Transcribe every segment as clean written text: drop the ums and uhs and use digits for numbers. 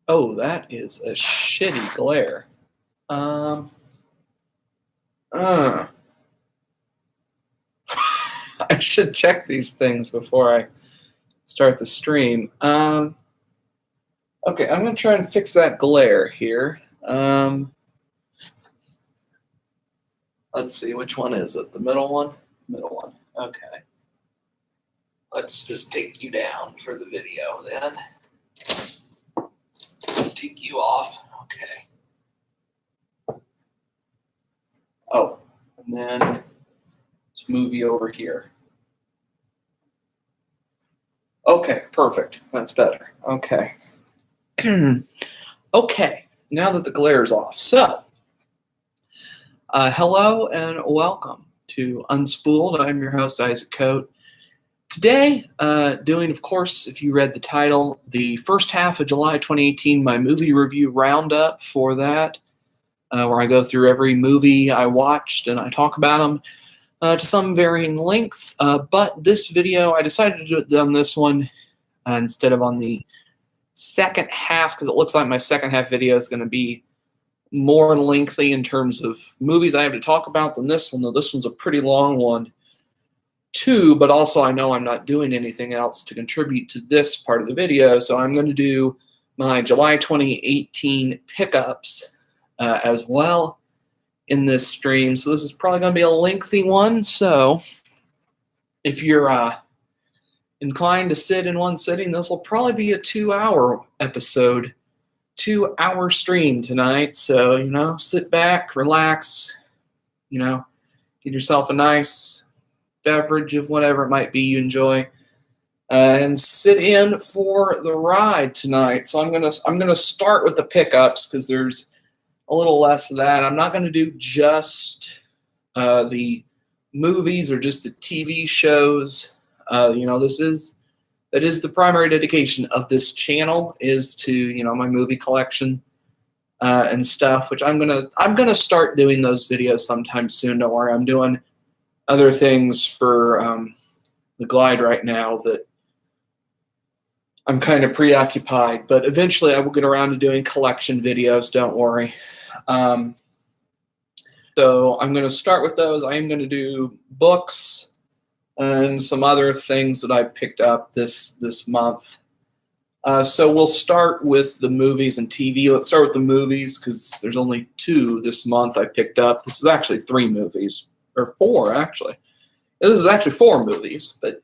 Oh, that is a shitty glare. Um, uh, I should check these things before I start the stream. Okay, I'm going to try and fix that glare here. Let's see, which one is it? The middle one? Middle one. Okay. Let's just take you down for the video then. Take you off. Okay. Oh, and then let's move you over here. Okay, perfect. That's better. Okay. Okay, now that the glare is off. So, hello and welcome to Unspooled. I'm your host, Isaac Coate. Today, doing, of course, if you read the title, the first half of July 2018, my movie review roundup for that, where I go through every movie I watched and I talk about them to some varying length. But this video, I decided to do it on this one instead of on the second half, because it looks like my second half video is going to be more lengthy in terms of movies I have to talk about than this one, though this one's a pretty long one too, but also I know I'm not doing anything else to contribute to this part of the video, so I'm going to do my July 2018 pickups as well in this stream. So this is probably going to be a lengthy one, so if you're inclined to sit in one sitting, this will probably be a 2-hour episode, 2-hour stream tonight. So, sit back, relax, get yourself a nice beverage of whatever it might be you enjoy, and sit in for the ride tonight. So I'm gonna start with the pickups because there's a little less of that. I'm not gonna do just the movies or just the TV shows. That is the primary dedication of this channel, is to my movie collection and stuff, which I'm gonna start doing those videos sometime soon. Don't worry, I'm doing other things for the Glide right now that I'm kind of preoccupied, but eventually I will get around to doing collection videos, don't worry. So I'm going to start with those. I am going to do books and some other things that I picked up this month. So we'll start with the movies and TV. Let's start with the movies because there's only 2 this month I picked up. This is actually 3 movies. Or 4, actually. This is actually 4 movies. But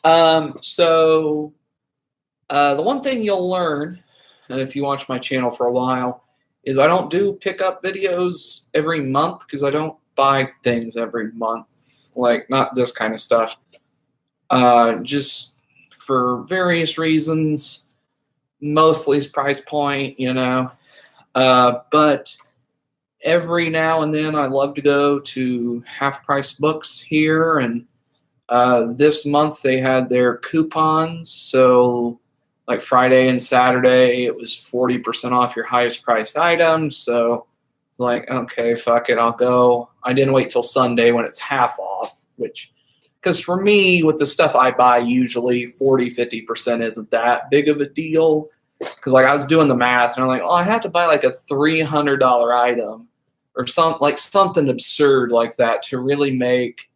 the one thing you'll learn, and if you watch my channel for a while, is I don't do pickup videos every month because I don't buy things every month. Like, not this kind of stuff. Just for various reasons. Mostly it's price point, But every now and then I love to go to half-price books here, and this month they had their coupons, so like Friday and Saturday it was 40% off your highest priced items, so like, okay, fuck it, I'll go. I didn't wait till Sunday when it's half off, because for me, with the stuff I buy, usually 40-50% isn't that big of a deal, because like I was doing the math and I'm like, I have to buy like a $300 item or something absurd like that to really make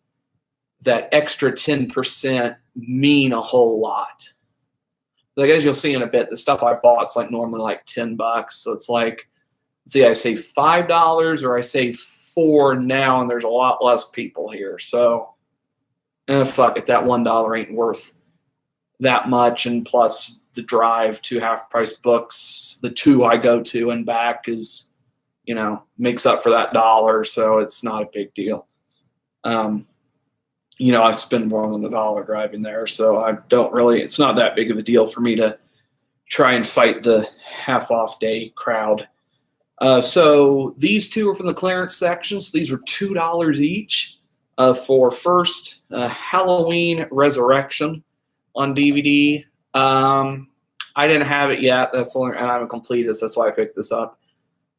that extra 10% mean a whole lot. Like, as you'll see in a bit, the stuff I bought is like normally like $10. So it's like, I save $5 or I save $4 now, and there's a lot less people here. So, fuck it, that $1 ain't worth that much. And plus the drive to half-price books, the 2 I go to and back is, makes up for that $1, so it's not a big deal. I spend more than $1 driving there, so it's not that big of a deal for me to try and fight the half-off day crowd. So these 2 are from the clearance section, so these are $2 each for first Halloween Resurrection on DVD. I didn't have it yet, and I haven't completed this, that's why I picked this up.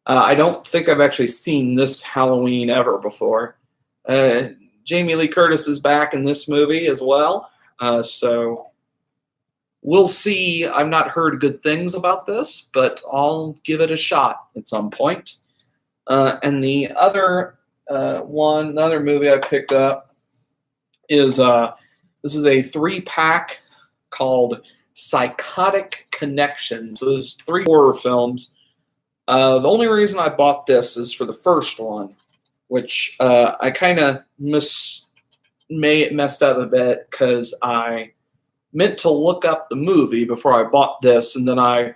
I don't think I've actually seen this Halloween ever before. Jamie Lee Curtis is back in this movie as well. So we'll see. I've not heard good things about this, but I'll give it a shot at some point. And the other another movie I picked up is this is a 3-pack called Psychotic Connection. So there's 3 horror films. The only reason I bought this is for the first one, which I kind of messed up a bit because I meant to look up the movie before I bought this, and then I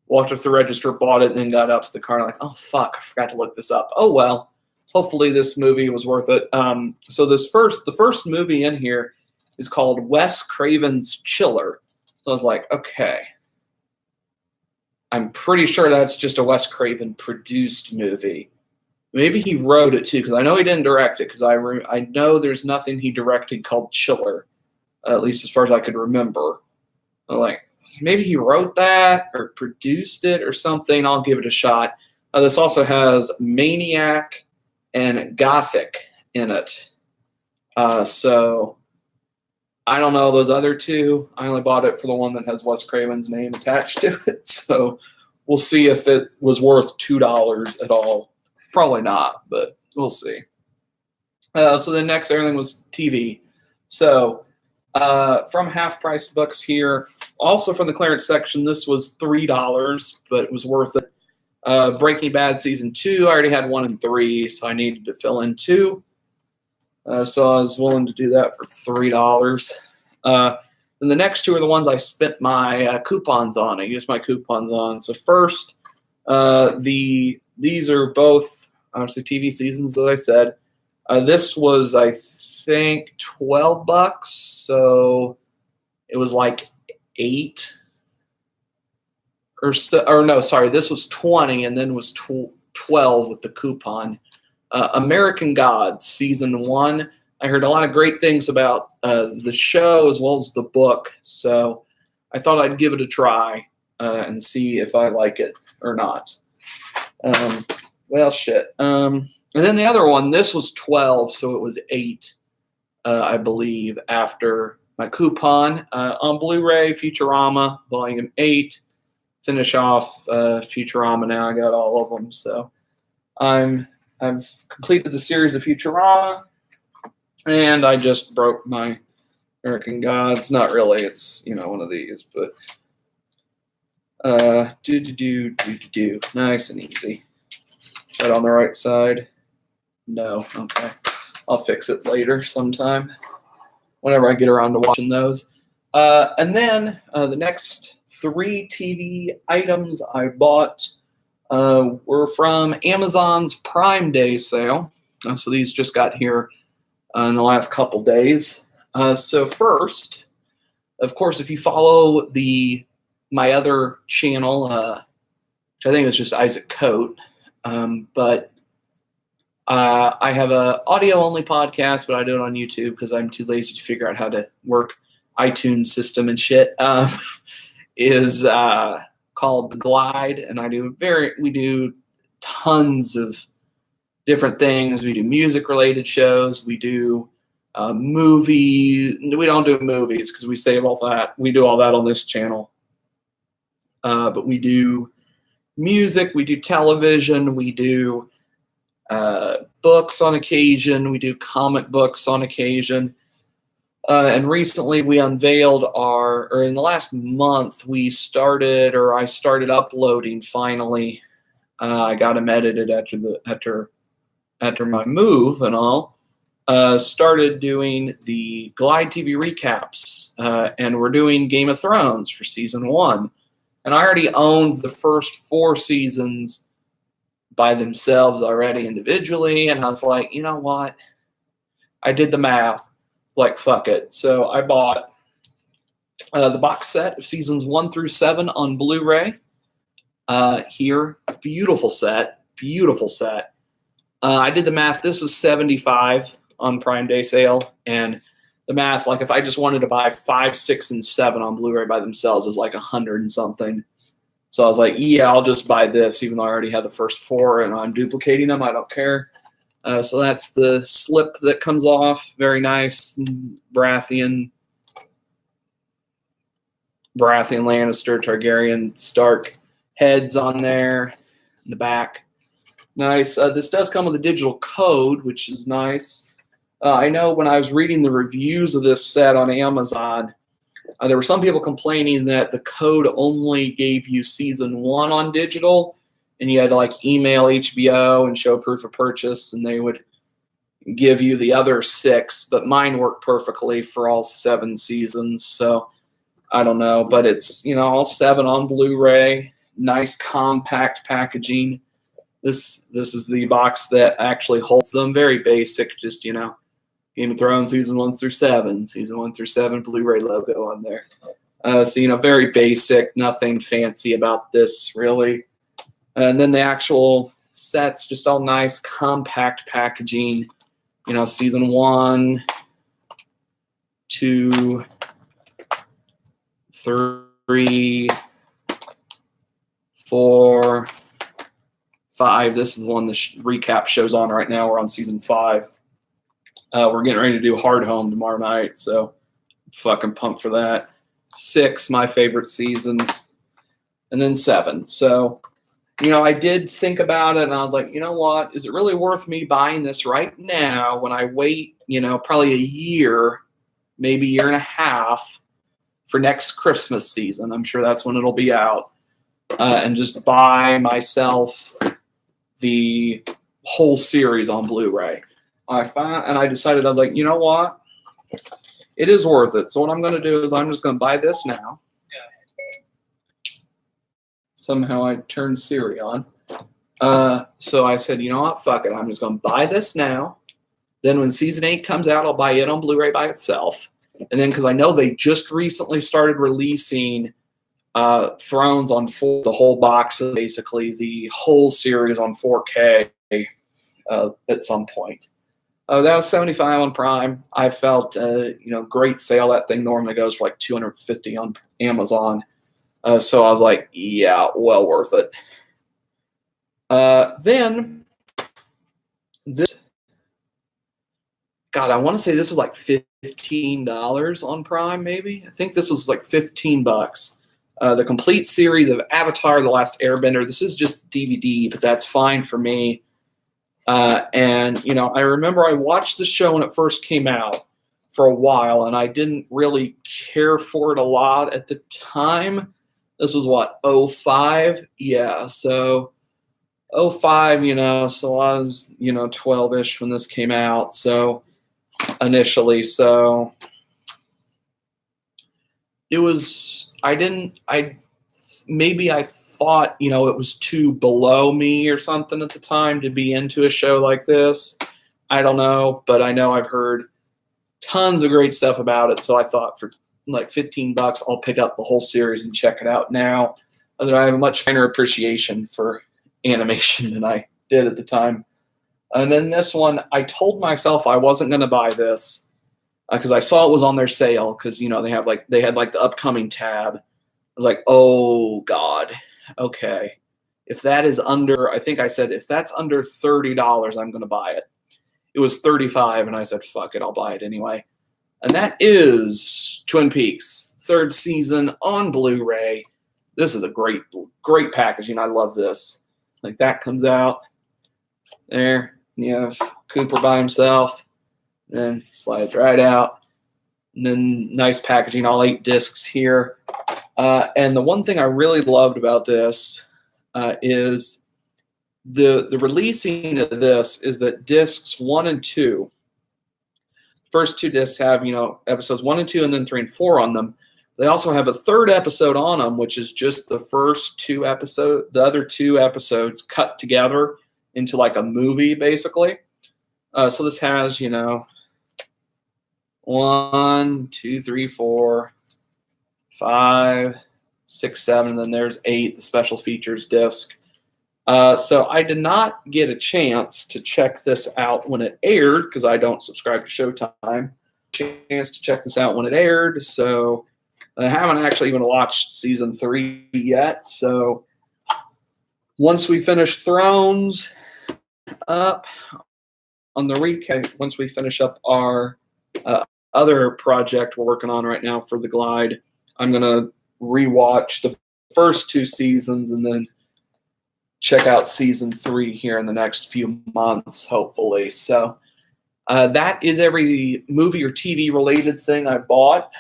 walked up to the register, bought it, and then got out to the car and like, oh fuck, I forgot to look this up. Oh well, hopefully this movie was worth it. So the first movie in here is called Wes Craven's Chiller. So I was like, okay, I'm pretty sure that's just a Wes Craven produced movie. Maybe he wrote it too, because I know he didn't direct it, because I know there's nothing he directed called Chiller, at least as far as I could remember. I'm like, maybe he wrote that or produced it or something. I'll give it a shot. This also has Maniac and Gothic in it. So I don't know those other 2. I only bought it for the one that has Wes Craven's name attached to it. So we'll see if it was worth $2 at all. Probably not, but we'll see. So the next, everything was TV. So from Half Price Books here, also from the clearance section, this was $3, but it was worth it. Breaking Bad Season 2, I already had 1 and 3, so I needed to fill in 2. So I was willing to do that for $3. And the next 2 are the ones I spent my coupons on. I used my coupons on. So first, these are both obviously TV seasons, as I said. This was, I think, $12, so it was like 8 or so. Or no, sorry, this was 20, and then was 12 with the coupon. American Gods Season 1. I heard a lot of great things about the show as well as the book, so I thought I'd give it a try and see if I like it or not. Well, shit. And then the other one, this was 12, so it was 8, I believe, after my coupon. On Blu-ray, Futurama, Volume 8. Finish off Futurama now. I got all of them, so I've completed the series of Futurama, and I just broke my American Gods. Not really. It's, one of these, but nice and easy. Right on the right side? No. Okay. I'll fix it later sometime, whenever I get around to watching those. And then the next 3 TV items I bought were from Amazon's Prime Day sale. So these just got here in the last couple days. So first, of course, if you follow my other channel, which I think is just Isaac Coate, but I have a audio-only podcast, but I do it on YouTube because I'm too lazy to figure out how to work iTunes system and shit. Is called The Glide, and we do tons of different things. We do music-related shows. We do movies. We don't do movies because we save all that. We do all that on this channel. But we do music. We do television. We do books on occasion. We do comic books on occasion. And recently we unveiled in the last month, I started uploading finally. I got them edited after my move and all. Started doing the Glide TV recaps, and we're doing Game of Thrones for season 1. And I already owned the first 4 seasons by themselves already individually, and I was like, you know what? I did the math. Like, fuck it. So I bought the box set of seasons 1 through 7 on Blu-ray. Here, beautiful set. I did the math. This was $75 on Prime Day sale, and the math, like if I just wanted to buy 5, 6, and 7 on Blu-ray by themselves, it was like $100 and something. So I was like, yeah, I'll just buy this, even though I already had the first 4 and I'm duplicating them. I don't care. So that's the slip that comes off. Very nice, Baratheon Baratheon, Lannister, Targaryen, Stark heads on there in the back. Nice. This does come with a digital code, which is nice. I know when I was reading the reviews of this set on Amazon, there were some people complaining that the code only gave you season 1 on digital, and you had to like email HBO and show proof of purchase, and they would give you the other 6. But mine worked perfectly for all 7 seasons, so I don't know. But it's, you know, all 7 on Blu-ray. Nice compact packaging. This is the box that actually holds them. Very basic, just, you know, Game of Thrones season 1 through 7, season 1 through 7 Blu-ray logo on there. So, you know, very basic, nothing fancy about this really. And then the actual sets, just all nice compact packaging. You know, season 1, 2, 3, 4, 5. This is the one the recap shows on right now. We're on season 5. We're getting ready to do Hard Home tomorrow night, so fucking pumped for that. 6, my favorite season, and then 7. So, you know, I did think about it, and I was like, you know what? Is it really worth me buying this right now when I wait, you know, probably a year, maybe a year and a half for next Christmas season? I'm sure that's when it'll be out. And just buy myself the whole series on Blu-ray. I decided, I was like, you know what? It is worth it. So what I'm going to do is I'm just going to buy this now. Somehow I turned Siri on. So I said, you know what? Fuck it. I'm just going to buy this now. Then when season 8 comes out, I'll buy it on Blu-ray by itself. And then because I know they just recently started releasing Thrones on 4, the whole box, basically the whole series on 4K at some point. That was $75 on Prime. I felt, you know, great sale. That thing normally goes for like $250 on Amazon. So I was like, yeah, well worth it. Then this, God, I want to say this was like $15 on Prime, maybe. I think this was like $15. The complete series of Avatar: The Last Airbender. This is just DVD, but that's fine for me. And, you know, I remember I watched the show when it first came out for a while, and I didn't really care for it a lot at the time. This was what, 05? Yeah, so 05, you know, so I was, you know, 12-ish when this came out, so initially, so it was, maybe I thought, you know, it was too below me or something at the time to be into a show like this. I don't know, but I know I've heard tons of great stuff about it, so I thought for like $15, I'll pick up the whole series and check it out now. I have a much finer appreciation for animation than I did at the time. And then this one, I told myself I wasn't going to buy this because I saw it was on their sale because, you know, they had like the upcoming tab. I was like, oh God, okay. If that is under, I think I said, if that's under $30, I'm going to buy it. It was $35, and I said, fuck it, I'll buy it anyway. And that is Twin Peaks, 3rd season on Blu-ray. This is a great, great packaging. I love this. Like that comes out there. You have Cooper by himself. Then slides right out. And then nice packaging, all 8 discs here. And the one thing I really loved about this is the releasing of this is that discs 1 and 2, first 2 discs have, you know, episodes 1 and 2 and then 3 and 4 on them. They also have a 3rd episode on them, which is just the first 2 episodes, the other 2 episodes cut together into like a movie, basically. So this has, you know, 1, 2, 3, 4, 5, 6, 7, and then there's 8, the special features disc. So I did not get a chance to check this out when it aired because I don't subscribe to Showtime. Chance to check this out when it aired, so I haven't actually even watched season 3 yet. So once we finish Thrones up on the recap, once we finish up our other project we're working on right now for the Glide, I'm gonna rewatch the first 2 seasons and then check out season 3 here in the next few months, hopefully. So that is every movie or TV related thing I bought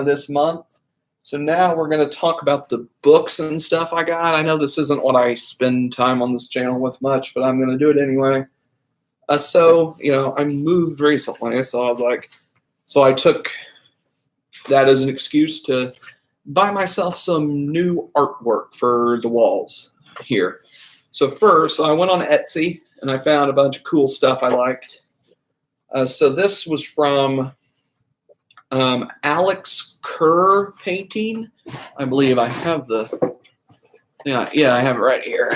this month. So now we're going to talk about the books and stuff I got. I know this isn't what I spend time on this channel with much, but I'm going to do it anyway. So, I moved recently, so I took that as an excuse to buy myself some new artwork for the walls here. So first, I went on Etsy, and I found a bunch of cool stuff I liked. So this was from Alex Kerr painting. I believe I have I have it right here.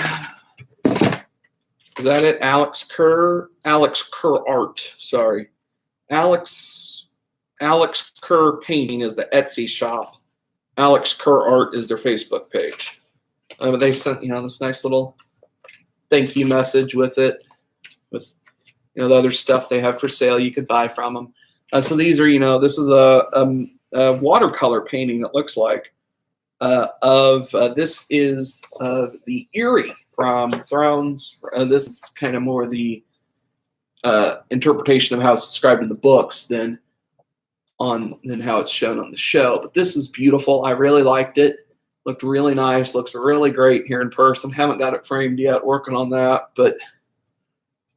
Is that it? Alex Kerr art. Sorry. Alex Kerr painting is the Etsy shop. Alex Kerr art is their Facebook page. But they sent, this nice little thank you message with it, with, the other stuff they have for sale you could buy from them. So these are, this is a watercolor painting, it looks like, this is the Eerie from Thrones. This is kind of more the interpretation of how it's described in the books than how it's shown on the show. But this is beautiful. I really liked it. Looked really nice. Looks really great here in person. Haven't got it framed yet. Working on that, but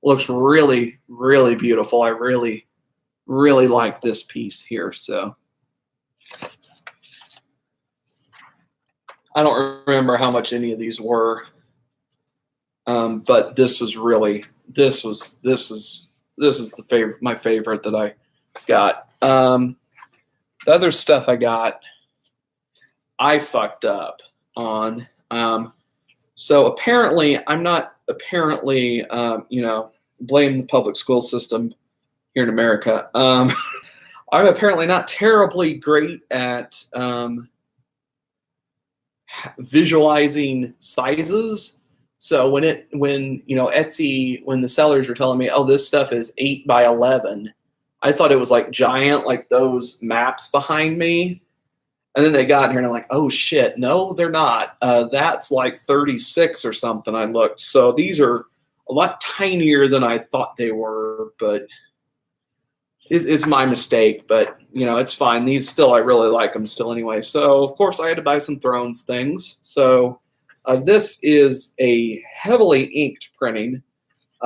looks really, really beautiful. I really, really like this piece here. So I don't remember how much any of these were, but this is my favorite that I got. The other stuff I got, I fucked up on. So apparently, I'm not blame the public school system here in America. I'm apparently not terribly great at visualizing sizes. So when Etsy, when the sellers were telling me, oh, this stuff is 8 by 11, I thought it was like giant, like those maps behind me. And then they got here and I'm like, oh shit, no, they're not. That's like 36 or something. I looked. So these are a lot tinier than I thought they were, but it's my mistake. But it's fine. These still, I really like them still anyway. So of course I had to buy some Thrones things. So this is a heavily inked printing.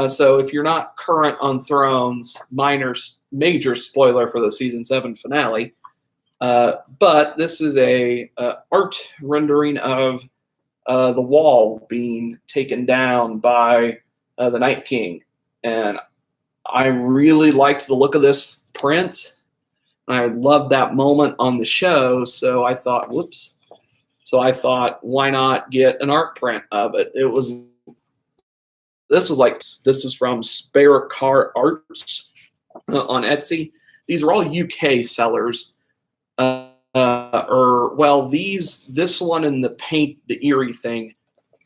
So if you're not current on Thrones, major spoiler for the season 7 finale. But this is a art rendering of the wall being taken down by the Night King, and I really liked the look of this print. I loved that moment on the show, so I thought, why not get an art print of it? This is from Sicario Arts on Etsy. These are all UK sellers. This one and the Eerie thing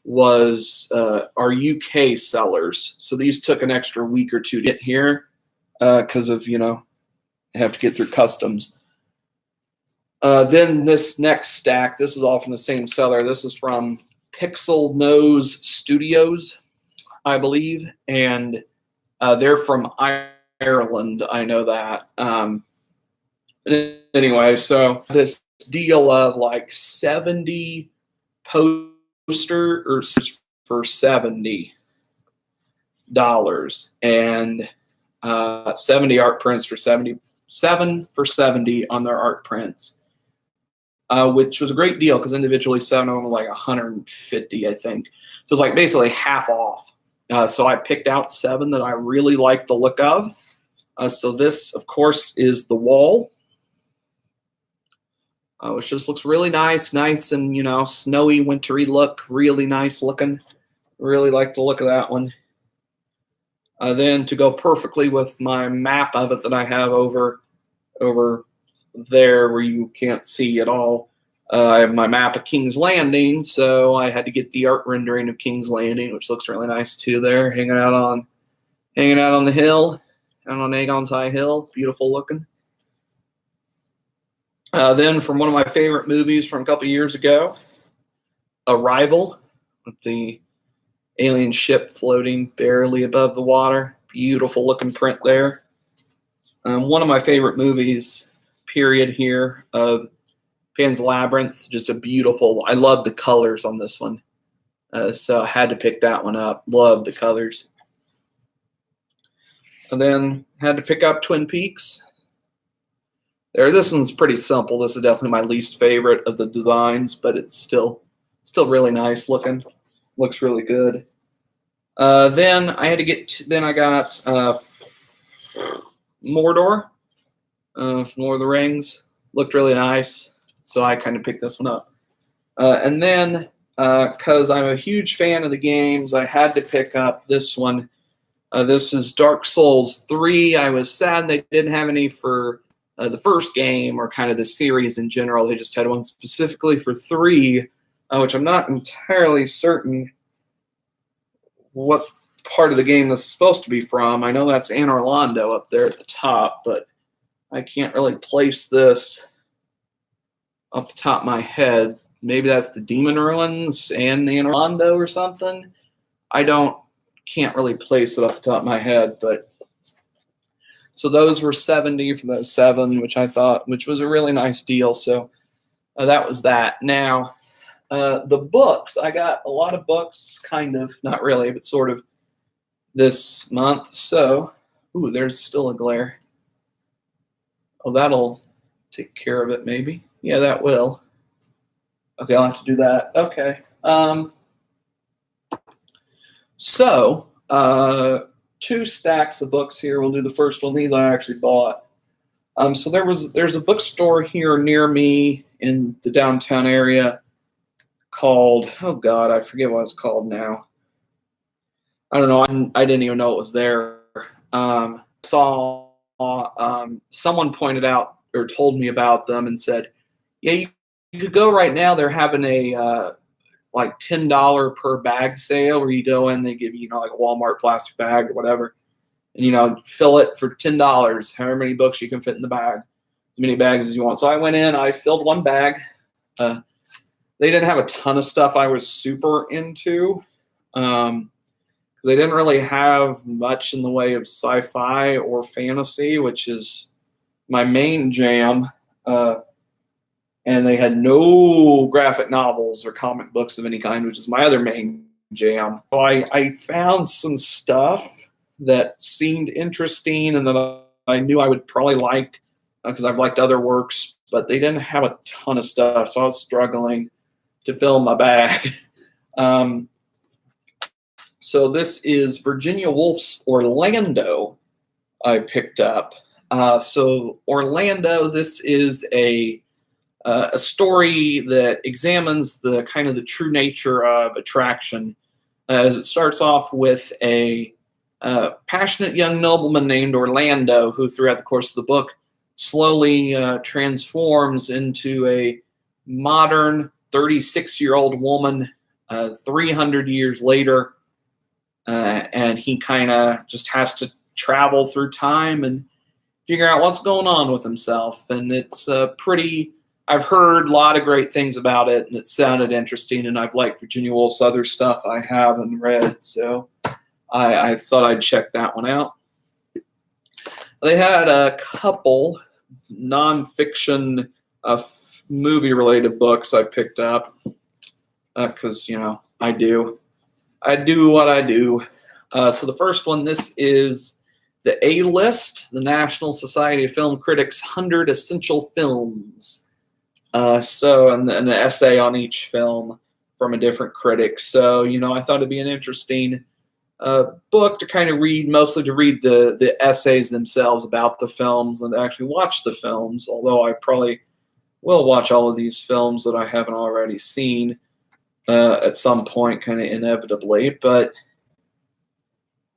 are UK sellers. So these took an extra week or two to get here because of, have to get through customs. Then this next stack, this is all from the same seller. This is from Pixel Nose Studios, I believe. And they're from Ireland. I know that. Anyway, so this deal of like 70 posters for $70 and 70 art prints for 77 for 70 on their art prints, which was a great deal because individually 7 of them were like 150, I think. So it's like basically half off. So I picked out 7 that I really liked the look of. So this, of course, is the wall. Which just looks really nice and, snowy, wintry look, really nice looking. Really like the look of that one. Then to go perfectly with my map of it that I have over there where you can't see at all, I have my map of King's Landing, so I had to get the art rendering of King's Landing, which looks really nice too there, hanging out on the hill, out on Aegon's High Hill, beautiful looking. Then from one of my favorite movies from a couple years ago, Arrival, with the alien ship floating barely above the water. Beautiful looking print there. One of my favorite movies, period, here, of Pan's Labyrinth. Just a beautiful, I love the colors on this one. So I had to pick that one up. Love the colors. And then had to pick up Twin Peaks. This one's pretty simple. This is definitely my least favorite of the designs, but it's still really nice looking. Looks really good. Then I had to get. Then I got Mordor from Lord of the Rings. Looked really nice, so I kind of picked this one up. And then because I'm a huge fan of the games, I had to pick up this one. This is Dark Souls 3. I was sad they didn't have any for the first game or kind of the series in general. They just had one specifically for 3, which I'm not entirely certain what part of the game this is supposed to be from. I know that's Anne Orlando up there at the top, but I can't really place this off the top of my head. Maybe that's the Demon Ruins and Anne Orlando or something. Can't really place it off the top of my head, but so those were $70 for those 7, which was a really nice deal. So that was that. Now, the books, I got a lot of books, kind of, not really, but sort of this month. So, ooh, there's still a glare. Oh, that'll take care of it, maybe. Yeah, that will. Okay, I'll have to do that. Okay. So, 2 stacks of books here. We'll do the first one. These I actually bought. So there's a bookstore here near me in the downtown area called, oh God, I forget what it's called now. I don't know. I didn't even know it was there. Saw someone pointed out or told me about them and said, yeah, you could go right now. They're having a like $10 per bag sale where you go in, they give you, like a Walmart plastic bag or whatever, and, fill it for $10, however many books you can fit in the bag, as many bags as you want. So I went in, I filled one bag. They didn't have a ton of stuff I was super into, because they didn't really have much in the way of sci-fi or fantasy, which is my main jam. And they had no graphic novels or comic books of any kind, which is my other main jam. So I found some stuff that seemed interesting and that I knew I would probably like, because I've liked other works, but they didn't have a ton of stuff, so I was struggling to fill my bag. So this is Virginia Woolf's Orlando I picked up. So Orlando, this is a story that examines the kind of the true nature of attraction, as it starts off with a passionate young nobleman named Orlando, who throughout the course of the book slowly transforms into a modern 36-year-old woman 300 years later, and he kind of just has to travel through time and figure out what's going on with himself. And it's I've heard a lot of great things about it, and it sounded interesting, and I've liked Virginia Woolf's other stuff I haven't read, so I thought I'd check that one out. They had a couple nonfiction movie-related books I picked up, because, I do what I do. So the first one, this is the A-List, the National Society of Film Critics 100 Essential Films. And an essay on each film from a different critic. So, I thought it'd be an interesting book to kind of read, mostly to read the essays themselves about the films and actually watch the films, although I probably will watch all of these films that I haven't already seen at some point, kind of inevitably. But,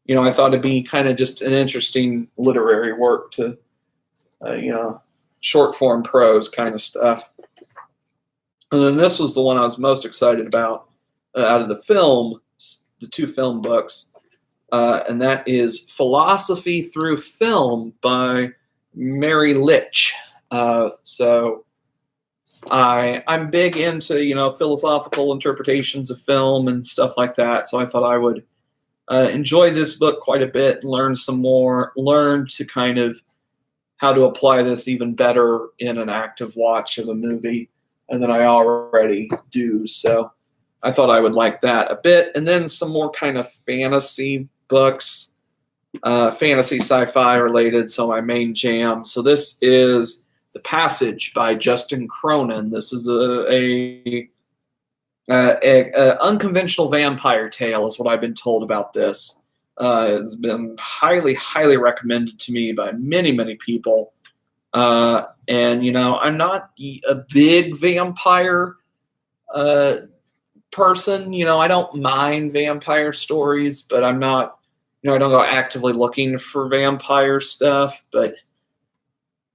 I thought it'd be kind of just an interesting literary work to, short form prose kind of stuff. And then this was the one I was most excited about out of the 2 film books, and that is Philosophy Through Film by Mary Litch. So I'm big into, philosophical interpretations of film and stuff like that. So I thought I would enjoy this book quite a bit and learn to kind of how to apply this even better in an active watch of a movie than I already do. So I thought I would like that a bit. And then some more kind of fantasy books, fantasy sci-fi related. So my main jam. So this is The Passage by Justin Cronin. This is a unconventional vampire tale is what I've been told about this. It's been highly, highly recommended to me by many, many people. And, I'm not a big vampire person. I don't mind vampire stories, but I'm not, I don't go actively looking for vampire stuff. But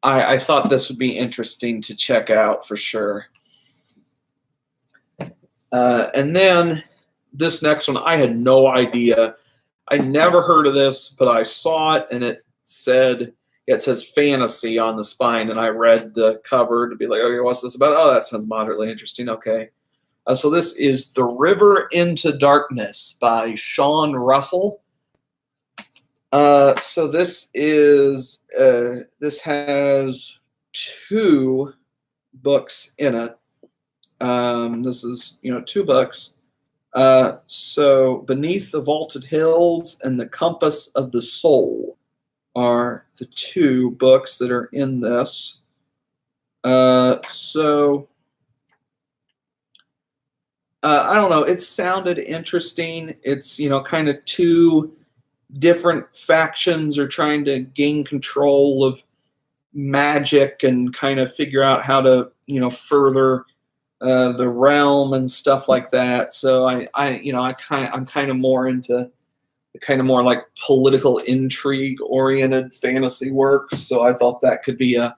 I thought this would be interesting to check out for sure. And then this next one, I had no idea. I never heard of this, but I saw it and it says fantasy on the spine, and I read the cover to be like, okay, what's this about? Oh, that sounds moderately interesting. Okay. So this is The River into Darkness by Sean Russell. So this has 2 books in it. This is, 2 books. So Beneath the Vaulted Hills and The Compass of the Soul are the 2 books that are in this. I don't know. It sounded interesting. It's, kind of 2 different factions are trying to gain control of magic and kind of figure out how to, further the realm and stuff like that. So I'm kind of more into kind of more like political intrigue oriented fantasy works. So I thought that could be a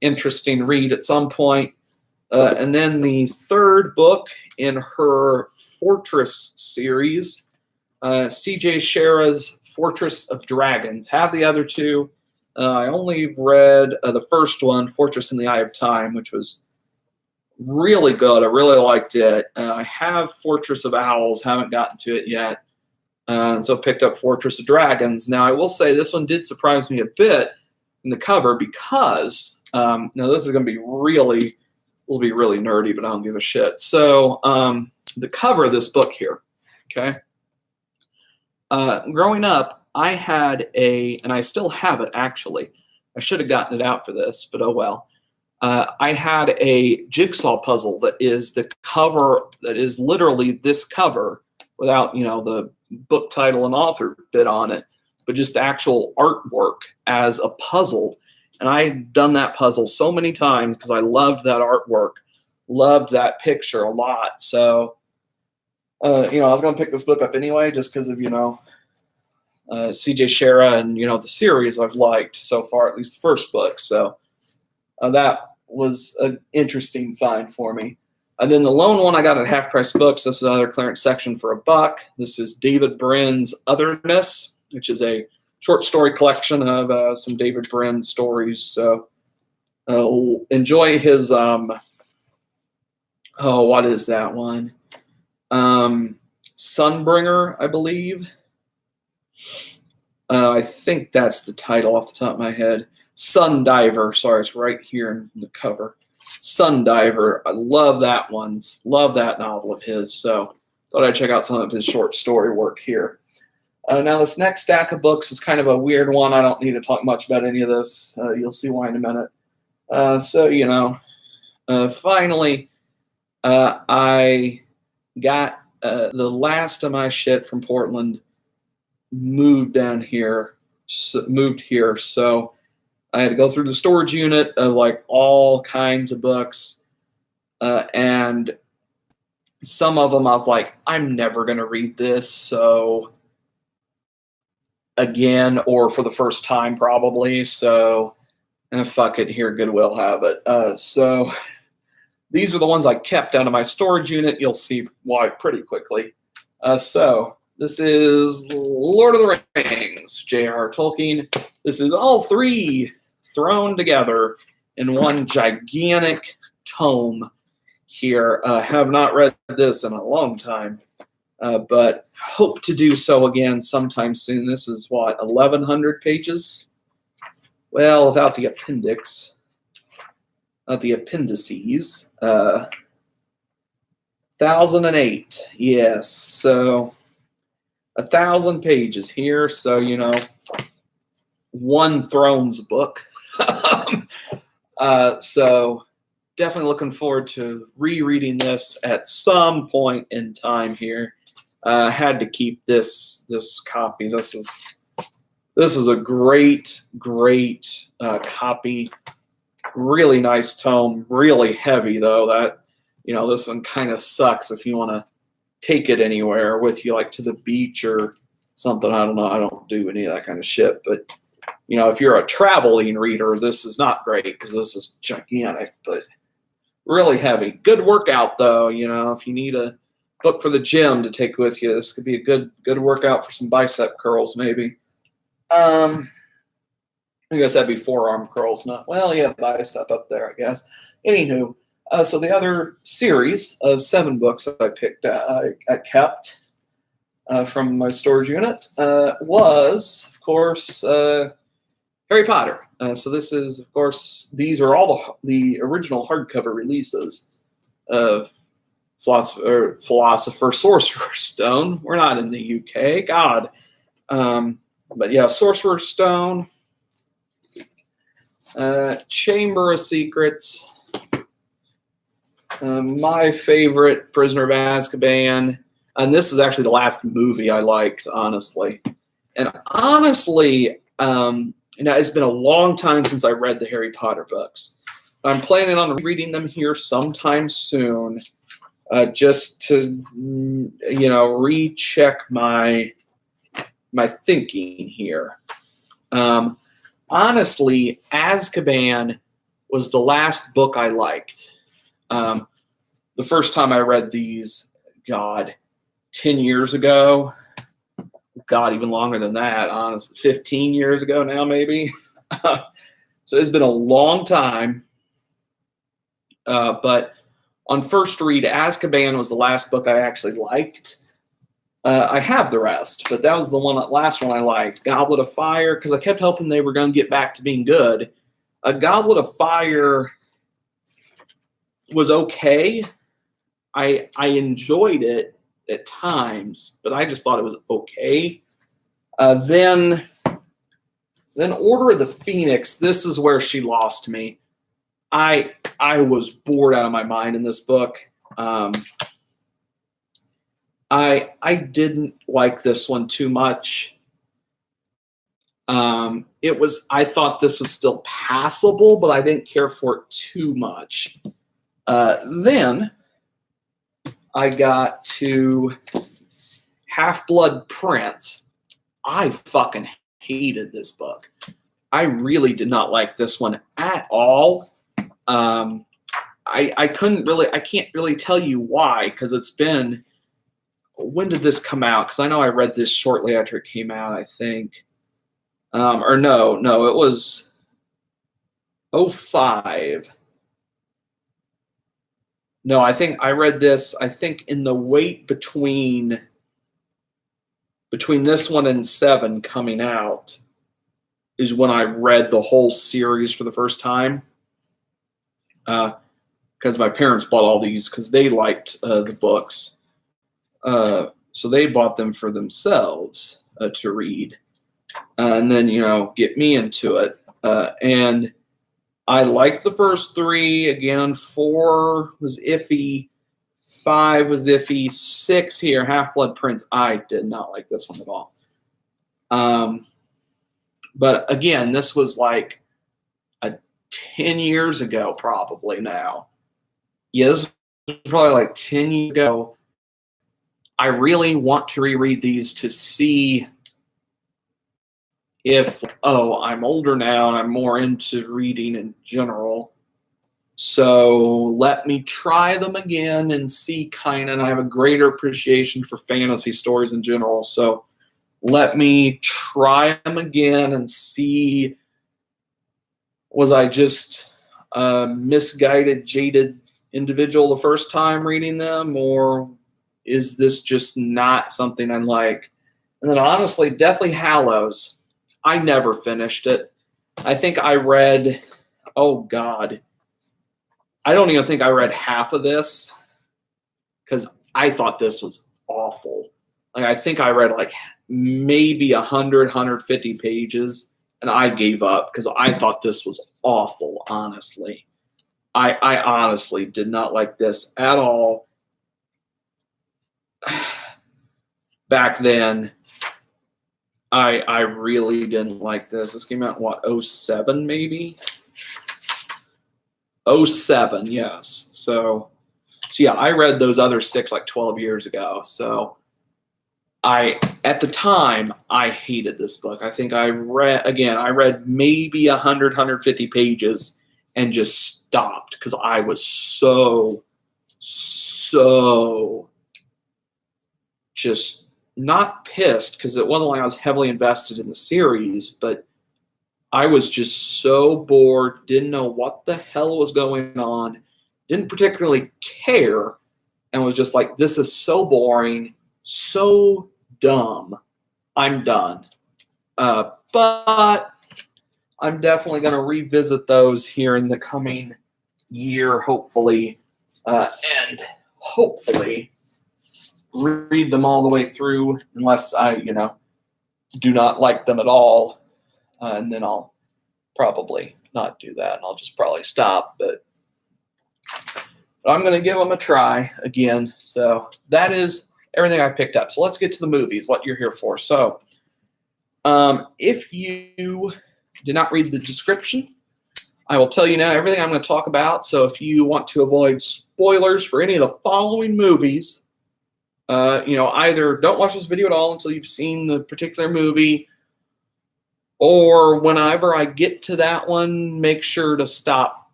interesting read at some point. And then the 3rd book in her Fortress series, C.J. Shera's Fortress of Dragons. Have the other 2. I only read the first one, Fortress in the Eye of Time, which was really good. I really liked it. I have Fortress of Owls, haven't gotten to it yet. So picked up Fortress of Dragons. Now, I will say this one did surprise me a bit in the cover because, now this is going to be really nerdy, but I don't give a shit. So the cover of this book here, okay? Growing up, I had and I still have it actually. I should have gotten it out for this, but oh well. I had a jigsaw puzzle that is the cover, that is literally this cover without, the book title and author bit on it, but just the actual artwork as a puzzle. And I've done that puzzle so many times because I loved that artwork, loved that picture a lot. So, I was going to pick this book up anyway, just because of, C.J. Shera and, the series I've liked so far, at least the first book. So that was an interesting find for me. And then the lone one I got at Half Price Books. This is another clearance section for $1. This is David Brin's Otherness, which is a short story collection of some David Brin stories. So enjoy his, what is that one? Sunbringer, I believe. I think that's the title off the top of my head. Sundiver. Sorry, it's right here in the cover. Sundiver. I love that one. Love that novel of his. So thought I'd check out some of his short story work here. Now this next stack of books is kind of a weird one. I don't need to talk much about any of this. You'll see why in a minute. Finally, I got the last of my shit from Portland moved here. So I had to go through the storage unit of like all kinds of books. And some of them I was like, I'm never going to read this. So again, or for the first time probably. So fuck it, here, Goodwill have it. So these are the ones I kept out of my storage unit. You'll see why pretty quickly. So this is Lord of the Rings, J.R. Tolkien. This is all 3 thrown together in one gigantic tome here. Have not read this in a long time, but hope to do so again sometime soon. This is what, 1,100 pages? Well, without the appendix, not the appendices. 1,008, yes. So 1,000 pages here. So, you know, one Thrones book. So definitely looking forward to rereading this at some point in time here. Had to keep this copy. This is a great copy. Really nice tome. Really heavy though. That, you know, this one kind of sucks if you want to take it anywhere with you, like to the beach or something. I don't know. I don't do any of that kind of shit. But, you know, if you're a traveling reader, this is not great because this is gigantic, but really heavy. Good workout though. You know, if you need a book for the gym to take with you, this could be a good workout for some bicep curls maybe. I guess that'd be forearm curls, not, well, yeah, bicep up there, I guess. Anywho, so the other series of 7 books that I picked, I kept from my storage unit was, of course, Harry Potter. So this is, of course, these are all the original hardcover releases of Philosopher's Stone. We're not in the UK, God. But yeah, Sorcerer's Stone, Chamber of Secrets, my favorite, Prisoner of Azkaban, and this is actually the last movie I liked, honestly. And honestly, you know, it's been a long time since I read the Harry Potter books. I'm planning on reading them here sometime soon, just to, you know, recheck my thinking here. Honestly, Azkaban was the last book I liked. The first time I read these, God, 10 years ago. God, even longer than that, honestly. 15 years ago now, maybe. So it's been a long time. But on first read, Azkaban was the last book I actually liked. I have the rest, but that was the last one I liked. Goblet of Fire, because I kept hoping they were going to get back to being good. Goblet of Fire was okay. I enjoyed it at times, but I just thought it was okay. Then Order of the Phoenix. This is where she lost me. I was bored out of my mind in this book. I didn't like this one too much. I thought this was still passable, but I didn't care for it too much. Then I got to Half-Blood Prince. I fucking hated this book. I really did not like this one at all. I can't really tell you why, because it's been, when did this come out? Because I know I read this shortly after it came out, I think. Or no, it was 2005. No, I think I read this, in the wait between this one and 7 coming out is when I read the whole series for the first time. Because my parents bought all these because they liked the books. So they bought them for themselves to read. And then, you know, get me into it. And I liked the first 3. Again, 4 was iffy. 5 was iffy. 6 here, Half-Blood Prince. I did not like this one at all. But again, this was like 10 years ago, probably now. Yeah, this was probably like 10 years ago. I really want to reread these to see if, I'm older now and I'm more into reading in general. So let me try them again and see and I have a greater appreciation for fantasy stories in general. So let me try them again and see, was I just a misguided, jaded individual the first time reading them, or is this just not something I like? And then honestly, Deathly Hallows, I never finished it. I think I read, oh God, I don't even think I read half of this because I thought this was awful. Like, I think I read like maybe 100, 150 pages, and I gave up because I thought this was awful, honestly. I honestly did not like this at all. Back then, I really didn't like this. This came out in what, 07 maybe? 07, yes. So yeah, I read those other 6 like 12 years ago. So at the time, I hated this book. I think I read maybe 100, 150 pages and just stopped because I was so just not pissed, because it wasn't like I was heavily invested in the series, but I was just so bored, didn't know what the hell was going on, didn't particularly care, and was just like, this is so boring, so dumb, I'm done. But I'm definitely going to revisit those here in the coming year, hopefully, and hopefully read them all the way through, unless I, do not like them at all, and then I'll probably not do that, and I'll just probably stop, but I'm going to give them a try again. So that is everything I picked up. So let's get to the movies, what you're here for. So if you did not read the description, I will tell you now everything I'm going to talk about. So if you want to avoid spoilers for any of the following movies, either don't watch this video at all until you've seen the particular movie, or whenever I get to that one, make sure to stop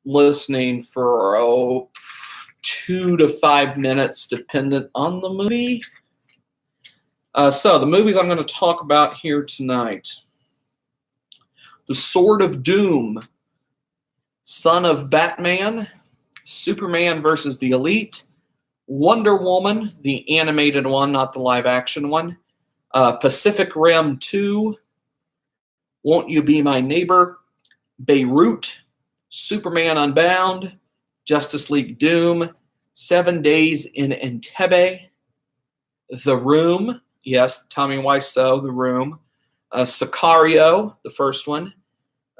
listening for 2 to 5 minutes, dependent on the movie. So the movies I'm going to talk about here tonight: The Sword of Doom, Son of Batman, Superman versus the Elite, Wonder Woman, the animated one, not the live action one, Pacific Rim 2, Won't You Be My Neighbor, Beirut, Superman Unbound, Justice League Doom, 7 Days in Entebbe, The Room, yes, Tommy Wiseau, The Room, Sicario, the first one,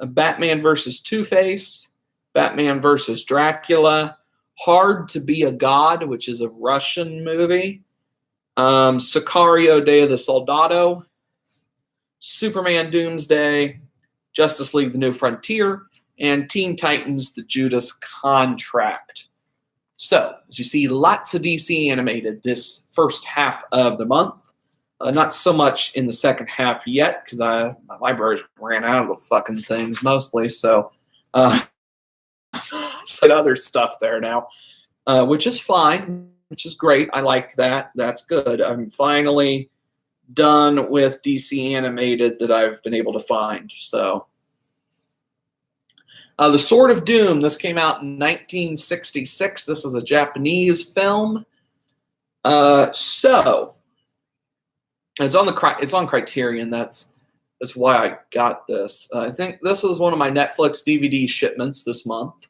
Batman versus Two-Face, Batman versus Dracula, Hard to Be a God, which is a Russian movie, Sicario, Day of the Soldado, Superman Doomsday, Justice League The New Frontier, and Teen Titans The Judas Contract. So, as you see, lots of DC animated this first half of the month. Not so much in the second half yet, because my libraries ran out of the fucking things mostly, so some other stuff there now, which is fine, which is great. I like that. That's good. I'm finally done with DC animated that I've been able to find. So, The Sword of Doom. This came out in 1966. This is a Japanese film. So it's on Criterion. That's why I got this. I think this is one of my Netflix DVD shipments this month.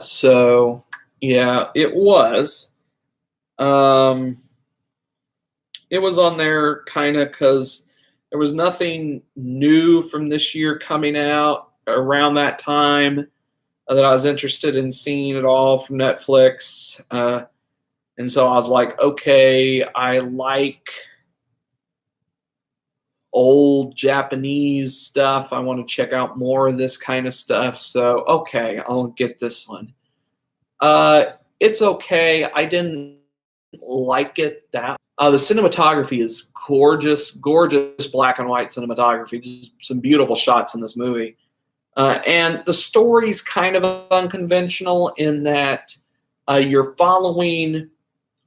So yeah, it was. It was on there kind of because there was nothing new from this year coming out around that time that I was interested in seeing at all from Netflix. And so I was like, okay, I like old Japanese stuff. I want to check out more of this kind of stuff. So, okay, I'll get this one. It's okay. I didn't like it that. The cinematography is gorgeous, gorgeous black and white cinematography. Just some beautiful shots in this movie. And the story's kind of unconventional in that you're following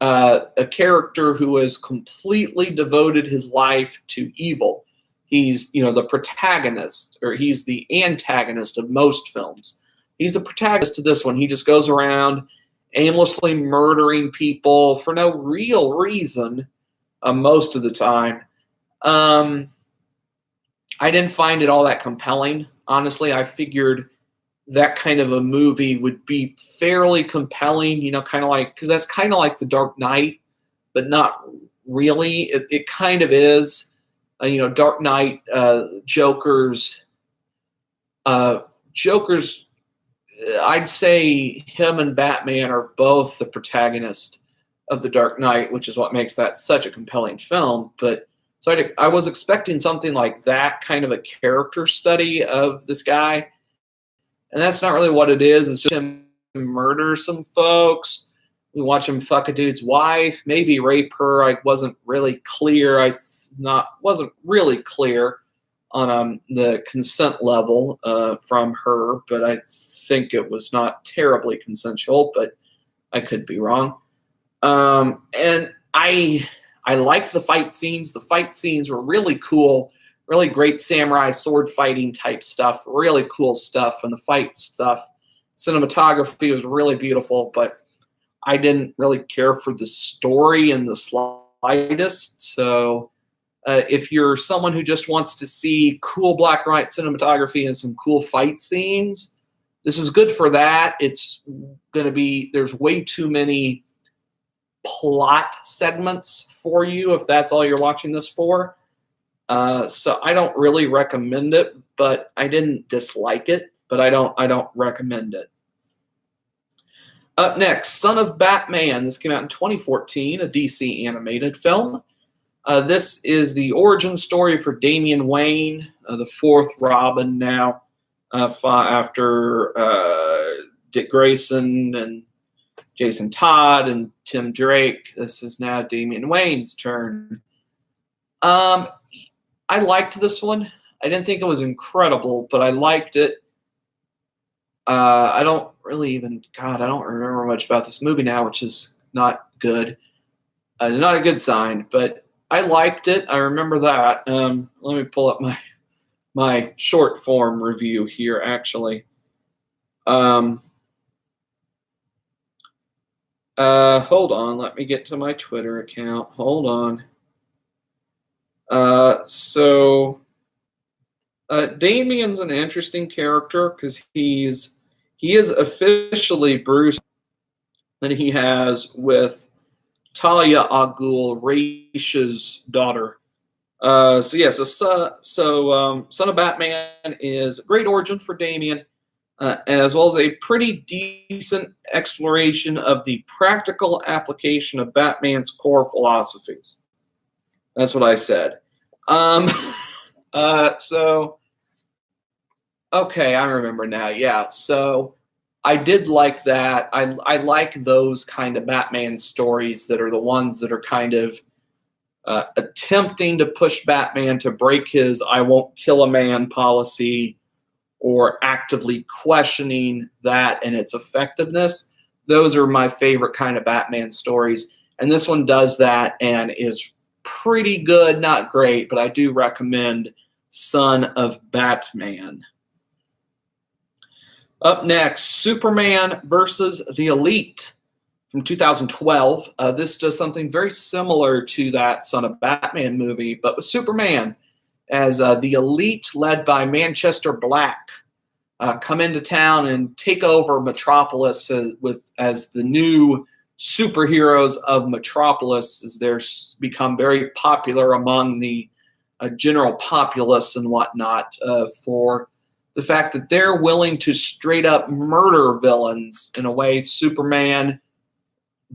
a character who has completely devoted his life to evil. He's, the protagonist, or he's the antagonist of most films. He's the protagonist to this one. He just goes around aimlessly murdering people for no real reason most of the time. I didn't find it all that compelling. Honestly, I figured that kind of a movie would be fairly compelling, kind of like, because that's kind of like The Dark Knight, but not really. It kind of is. Dark Knight, Joker's, I'd say him and Batman are both the protagonist of The Dark Knight, which is what makes that such a compelling film. But so I was expecting something like that, kind of a character study of this guy. And that's not really what it is. It's just him murder some folks. We watch him fuck a dude's wife, maybe rape her. I wasn't really clear. Wasn't really clear on the consent level from her, but I think it was not terribly consensual, but I could be wrong. And I liked the fight scenes. The fight scenes were really cool, really great samurai sword fighting type stuff, really cool stuff. And the fight stuff, cinematography was really beautiful, but I didn't really care for the story in the slightest. So if you're someone who just wants to see cool black and white cinematography and some cool fight scenes, this is good for that. It's going to be, there's way too many plot segments for you if that's all you're watching this for. So I don't really recommend it, but I didn't dislike it, but I don't recommend it. Up next, Son of Batman. This came out in 2014, a DC animated film. This is the origin story for Damian Wayne, the fourth Robin now, after Dick Grayson and Jason Todd and Tim Drake. This is now Damian Wayne's turn. I liked this one. I didn't think it was incredible, but I liked it. I don't remember much about this movie now, which is not good. Not a good sign, but I liked it. I remember that. Let me pull up my short form review here, actually. Hold on. Let me get to my Twitter account. Hold on. Damian's an interesting character because he is officially Bruce that he has with Talia al Ghul, Raish's daughter. Son of Batman is a great origin for Damian, as well as a pretty decent exploration of the practical application of Batman's core philosophies. That's what I said. Okay, I remember now. Yeah, so I did like that. I like those kind of Batman stories that are the ones that are kind of attempting to push Batman to break his "I won't kill a man" policy, or actively questioning that and its effectiveness. Those are my favorite kind of Batman stories, and this one does that and is pretty good. Not great, but I do recommend Son of Batman. Up next, Superman versus the Elite from 2012. This does something very similar to that Son of Batman movie, but with Superman, as the Elite, led by Manchester Black, come into town and take over Metropolis as the new superheroes of Metropolis, as they're become very popular among the general populace and whatnot, for the fact that they're willing to straight up murder villains in a way Superman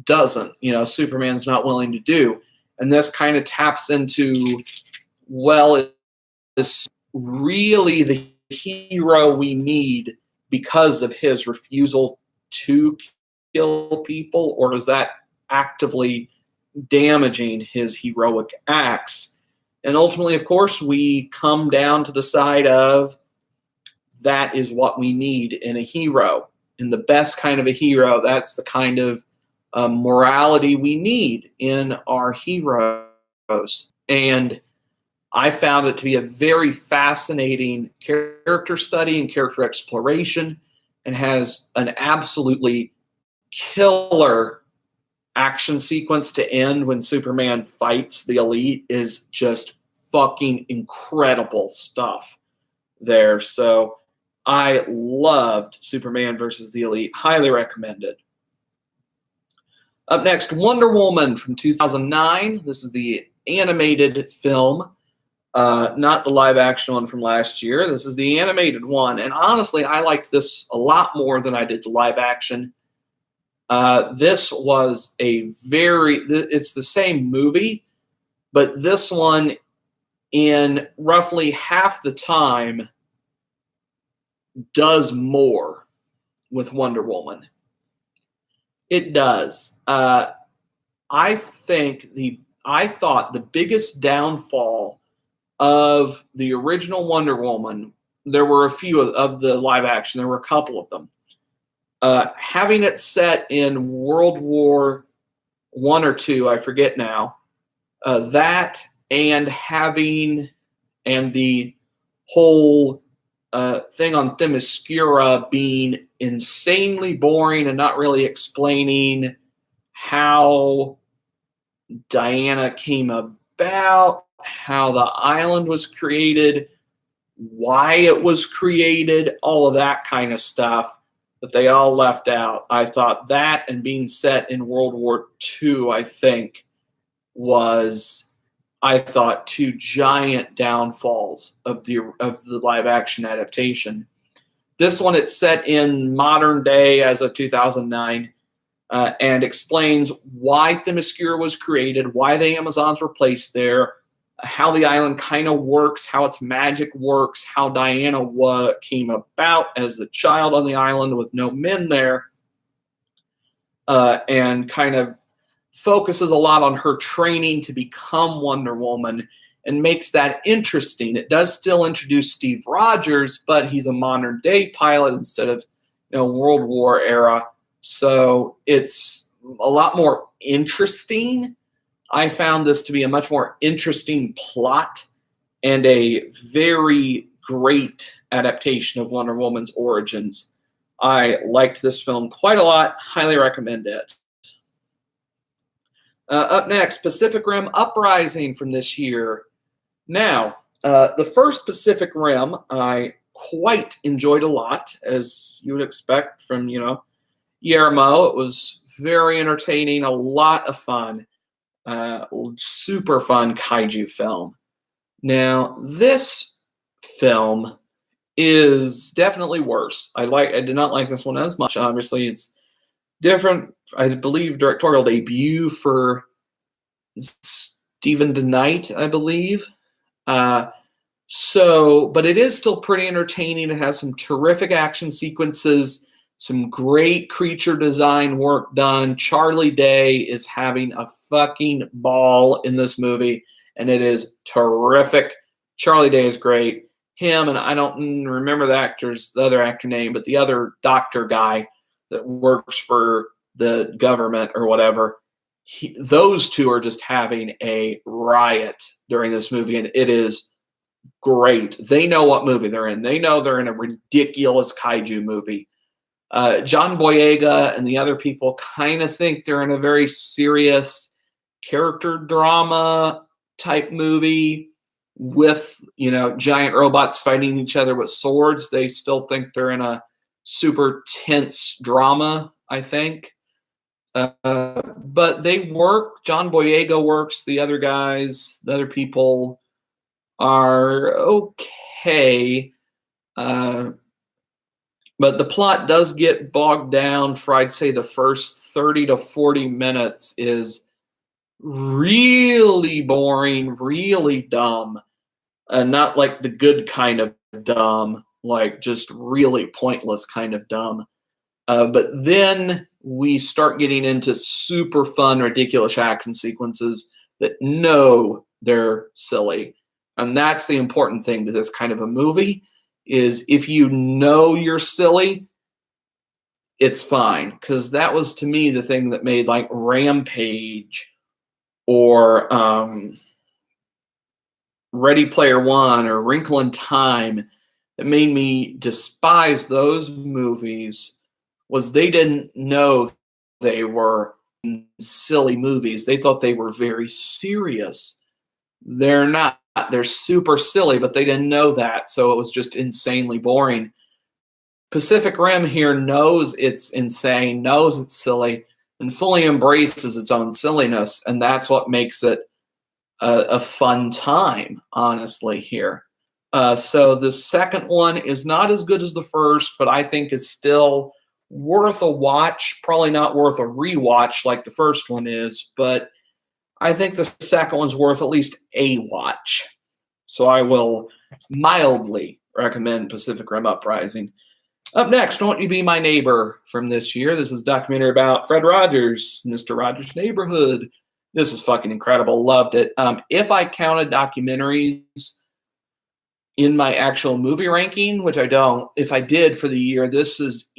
doesn't. Superman's not willing to do. And this kind of taps into, is really the hero we need because of his refusal to kill people, or is that actively damaging his heroic acts? And ultimately, of course, we come down to the side of that is what we need in a hero. In the best kind of a hero, that's the kind of morality we need in our heroes. And I found it to be a very fascinating character study and character exploration. and has an absolutely killer action sequence to end when Superman fights the Elite is just fucking incredible stuff there. So I loved Superman versus the Elite. Highly recommended. Up next, Wonder Woman from 2009. This is the animated film, not the live action one from last year. This is the animated one. And honestly, I liked this a lot more than I did the live action. This was it's the same movie, but this one in roughly half the time does more with Wonder Woman. It does. I thought the biggest downfall of the original Wonder Woman, there were a few of the live action, there were a couple of them. Having it set in World War I or II, I forget now, that and the whole thing on Themyscira being insanely boring and not really explaining how Diana came about, how the island was created, why it was created, all of that kind of stuff that they all left out. I thought that and being set in World War II, I think, was two giant downfalls of the live action adaptation. This one, it's set in modern day as of 2009, and explains why Themyscira was created, why the Amazons were placed there, how the island kind of works, how its magic works, how Diana came about as a child on the island with no men there, and kind of focuses a lot on her training to become Wonder Woman and makes that interesting. It does still introduce Steve Rogers, but he's a modern day pilot instead of World War era. So it's a lot more interesting. I found this to be a much more interesting plot and a very great adaptation of Wonder Woman's origins. I liked this film quite a lot. Highly recommend it. Up next, Pacific Rim Uprising from this year. Now, the first Pacific Rim I quite enjoyed a lot, as you would expect from, Guillermo. It was very entertaining, a lot of fun, super fun kaiju film. Now, this film is definitely worse. I did not like this one as much. Obviously, it's different. I believe directorial debut for Stephen DeKnight, I believe. But it is still pretty entertaining. It has some terrific action sequences, some great creature design work done. Charlie Day is having a fucking ball in this movie, and it is terrific. Charlie Day is great. Him, and I don't remember the other actor name, but the other doctor guy that works for the government or whatever, those two are just having a riot during this movie, and it is great. They know what movie they're in. They know they're in a ridiculous kaiju movie. John Boyega and the other people kind of think they're in a very serious character drama type movie with, giant robots fighting each other with swords. They still think they're in a super tense drama, I think. But they work. John Boyega works. The other people are okay. But the plot does get bogged down for, I'd say, the first 30 to 40 minutes is really boring, really dumb. Not like the good kind of dumb, like just really pointless kind of dumb. But then we start getting into super fun, ridiculous action sequences that they're silly. And that's the important thing to this kind of a movie, is if you know you're silly, it's fine. Because that was, to me, the thing that made like Rampage or Ready Player One or Wrinkle in Time. that made me despise those movies was they didn't know they were silly movies. They thought they were very serious. They're not. They're super silly, but they didn't know that, so it was just insanely boring. Pacific Rim here knows it's insane, knows it's silly, and fully embraces its own silliness, and that's what makes it a fun time, honestly, here. So the second one is not as good as the first, but I think is still worth a watch. Probably not worth a rewatch like the first one is, but I think the second one's worth at least a watch. So I will mildly recommend Pacific Rim Uprising. Up next, Won't You Be My Neighbor from this year. This is a documentary about Fred Rogers, Mr. Rogers' Neighborhood. This is fucking incredible. Loved it. If I counted documentaries in my actual movie ranking, which I don't, if I did for the year, this is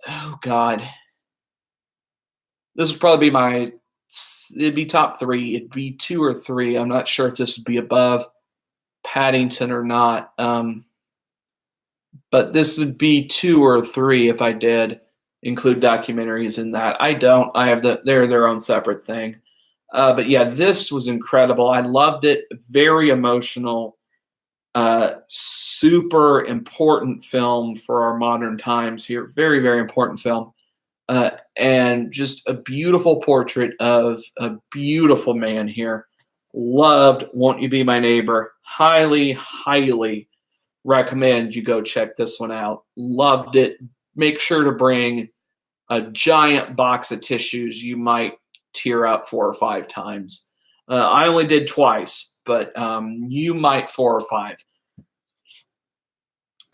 oh God. This would probably be it'd be top 3. It'd be 2 or 3. I'm not sure if this would be above Paddington or not. But this would be 2 or 3 if I did include documentaries in that. I don't. I have they're their own separate thing. But yeah, this was incredible. I loved it. Very emotional. Super important film for our modern times here. Very, very important film. And just a beautiful portrait of a beautiful man here. Loved Won't You Be My Neighbor. Highly, highly recommend you go check this one out. Loved it. Make sure to bring a giant box of tissues. You might tear up 4 or 5 times. I only did twice, but you might 4 or 5.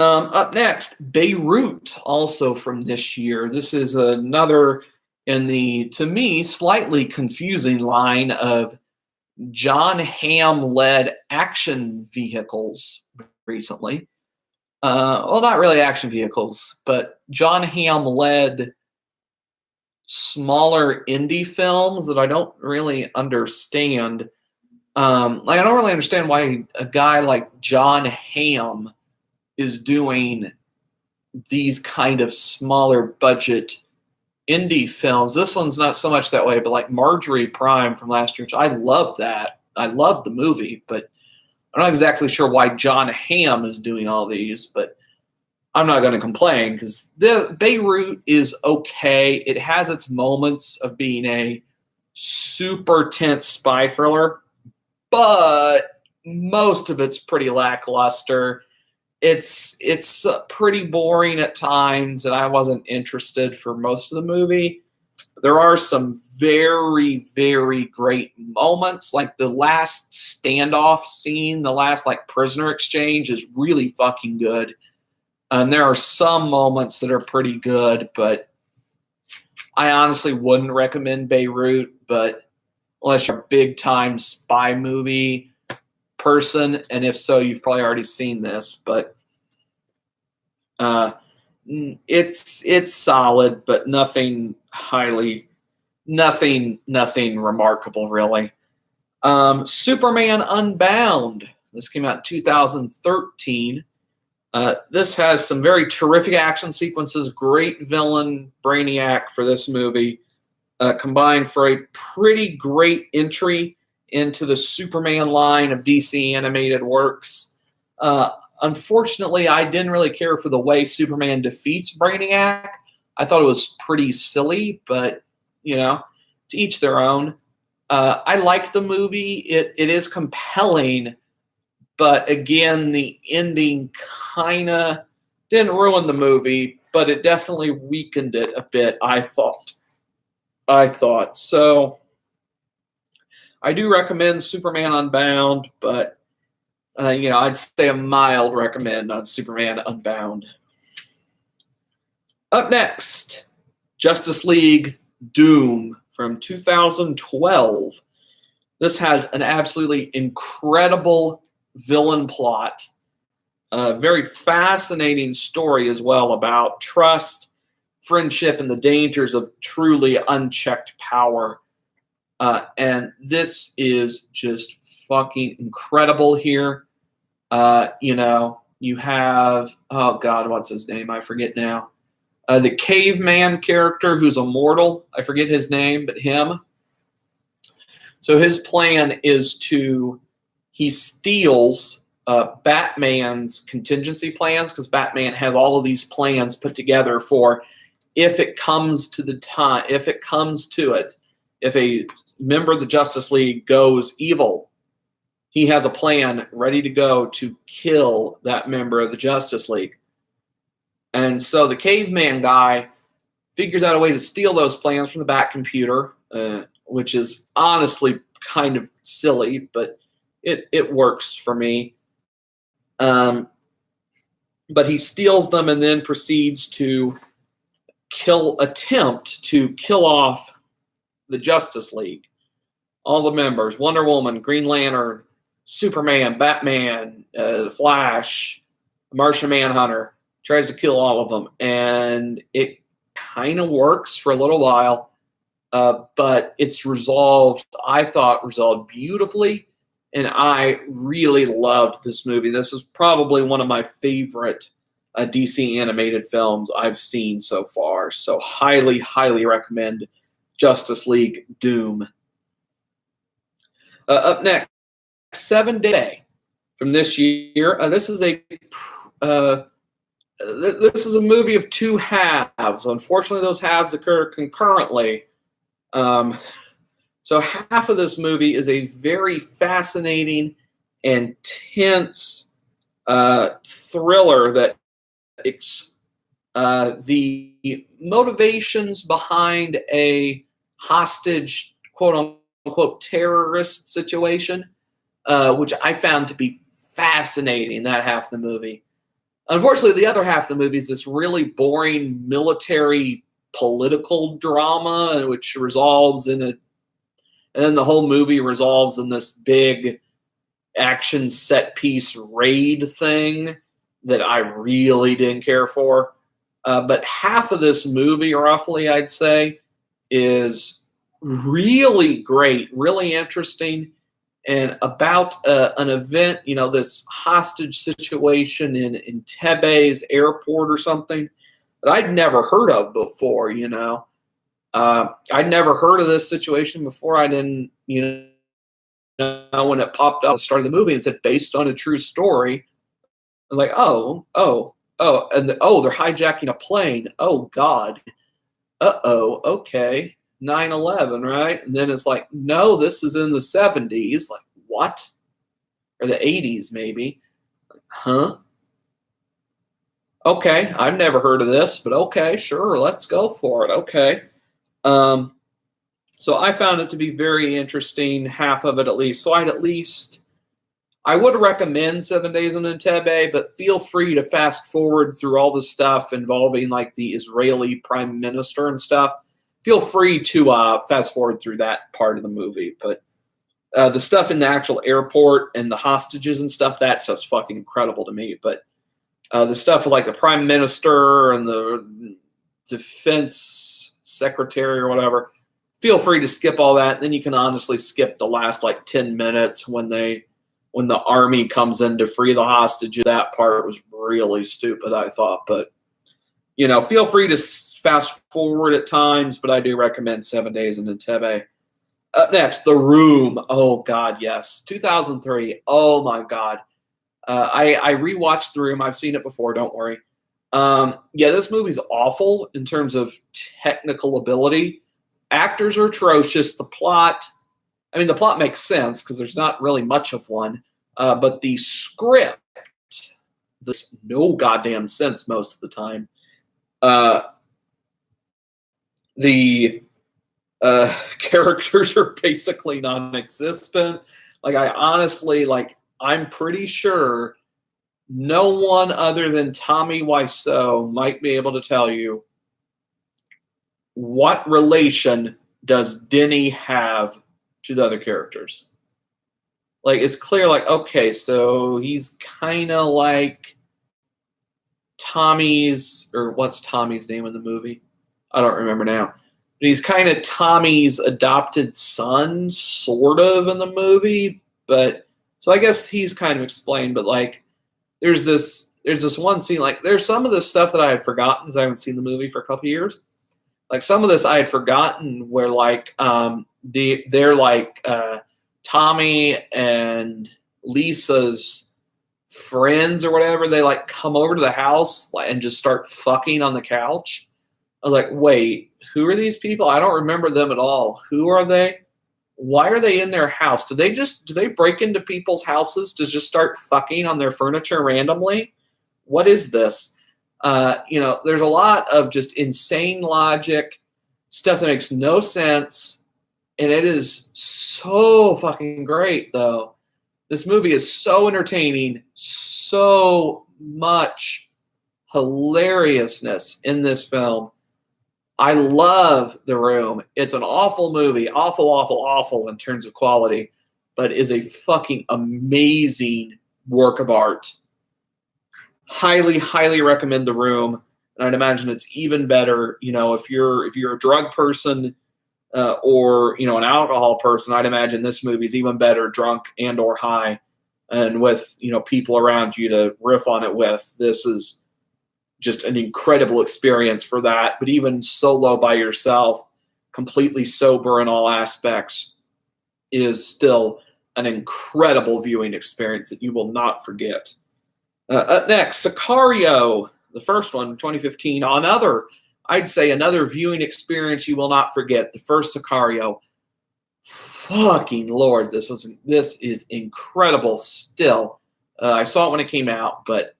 Up next, Beirut, also from this year. This is another in the, to me, slightly confusing line of John Hamm-led action vehicles recently. Well, not really action vehicles, but John Hamm-led smaller indie films that I don't really understand. I don't really understand why a guy like John Hamm is doing these kind of smaller budget indie films. This one's not so much that way, but like Marjorie Prime from last year, I loved that. I loved the movie, but I'm not exactly sure why John Hamm is doing all these, but I'm not going to complain because the Beirut is okay. It has its moments of being a super tense spy thriller, but most of it's pretty lackluster. It's pretty boring at times, and I wasn't interested for most of the movie. There are some very, very great moments, like the last standoff scene, the last like prisoner exchange is really fucking good. And there are some moments that are pretty good, but I honestly wouldn't recommend Beirut, but unless you're a big time spy movie person, and if so, you've probably already seen this, but it's solid, but nothing remarkable really. Superman Unbound. This came out in 2013. This has some very terrific action sequences, great villain Brainiac for this movie, combined for a pretty great entry into the Superman line of DC animated works. Unfortunately, I didn't really care for the way Superman defeats Brainiac. I thought it was pretty silly, but, to each their own. I liked the movie. It is compelling, but again, the ending kind of didn't ruin the movie, but it definitely weakened it a bit, I thought. So I do recommend Superman Unbound, but I'd say a mild recommend on Superman Unbound. Up next, Justice League Doom from 2012. This has an absolutely incredible villain plot. A very fascinating story as well about trust, friendship, and the dangers of truly unchecked power. And this is just fucking incredible here. You have, oh God, what's his name? I forget now. The caveman character who's immortal. I forget his name, but him. So his plan is he steals Batman's contingency plans, because Batman has all of these plans put together for if it comes to it, if a member of the Justice League goes evil, he has a plan ready to go to kill that member of the Justice League. And so the caveman guy figures out a way to steal those plans from the Bat computer, which is honestly kind of silly, but it works for me. But he steals them and then proceeds to attempt to kill off the Justice League. All the members, Wonder Woman, Green Lantern, Superman, Batman, The Flash, Martian Manhunter, tries to kill all of them. And it kind of works for a little while, but it's I thought resolved beautifully, and I really loved this movie. This is probably one of my favorite DC animated films I've seen so far, so highly, highly recommend Justice League Doom. Up next, 7 Day from this year. This is a movie of two halves. Unfortunately, those halves occur concurrently. So half of this movie is a very fascinating and tense thriller that the motivations behind a hostage, quote-unquote, terrorist situation, which I found to be fascinating, that half of the movie. Unfortunately, the other half of the movie is this really boring military political drama, which resolves and then the whole movie resolves in this big action set piece raid thing that I really didn't care for. But half of this movie, roughly, I'd say, is really great, really interesting, and about an event, this hostage situation in Entebbe's airport or something that I'd never heard of before, I'd never heard of this situation before. I didn't, when it popped up at the start of the movie and said based on a true story, I'm like, oh, and they're hijacking a plane. Oh, God. Okay. 9/11, right? And then it's like, no, this is in the 70s. Like, what? Or the 80s, maybe. Like, huh? Okay, I've never heard of this, but okay, sure, let's go for it. Okay. So I found it to be very interesting, half of it at least. So I would recommend 7 Days in Entebbe, but feel free to fast forward through all the stuff involving like the Israeli prime minister and stuff. Feel free to fast forward through that part of the movie. But the stuff in the actual airport and the hostages and stuff, that stuff's fucking incredible to me. But the stuff with like the prime minister and the defense secretary or whatever, feel free to skip all that. Then you can honestly skip the last like 10 minutes when the army comes in to free the hostages. That part was really stupid, I thought. But, feel free to fast forward at times, but I do recommend 7 Days in Entebbe. Up next, The Room. Oh, God, yes. 2003. Oh, my God. I rewatched The Room. I've seen it before. Don't worry. This movie's awful in terms of technical ability. Actors are atrocious. The plot makes sense because there's not really much of one. But the script, there's no goddamn sense most of the time. The characters are basically non-existent. Like, I honestly, I'm pretty sure no one other than Tommy Wiseau might be able to tell you what relation does Denny have to the other characters. Like, it's clear, okay, so he's kind of like Tommy's, or what's Tommy's name in the movie? I don't remember now. But he's kind of Tommy's adopted son, sort of, in the movie. But, so I guess he's kind of explained, but there's this there's this one scene, like there's some of the stuff that I had forgotten because I haven't seen the movie for a couple of years. Like some of this I had forgotten where like they're like Tommy and Lisa's friends or whatever, they like come over to the house and just start fucking on the couch. I was like, wait, who are these people? I don't remember them at all. Who are they? Why are they in their house? Do they break into people's houses to just start fucking on their furniture randomly? What is this? There's a lot of just insane logic, stuff that makes no sense. And it is so fucking great, though. This movie is so entertaining, so much hilariousness in this film. I love The Room. It's an awful movie, awful in terms of quality, but is a fucking amazing work of art. Highly recommend The Room, and I'd imagine it's even better, if you're a drug person or an alcohol person. I'd imagine this movie's even better, drunk and or high, and with people around you to riff on it with. This is just an incredible experience for that. But even solo by yourself, completely sober in all aspects, is still an incredible viewing experience that you will not forget. Up next, Sicario, the first one, 2015. I'd say another viewing experience you will not forget. The first Sicario. Fucking Lord, this is incredible still. I saw it when it came out, but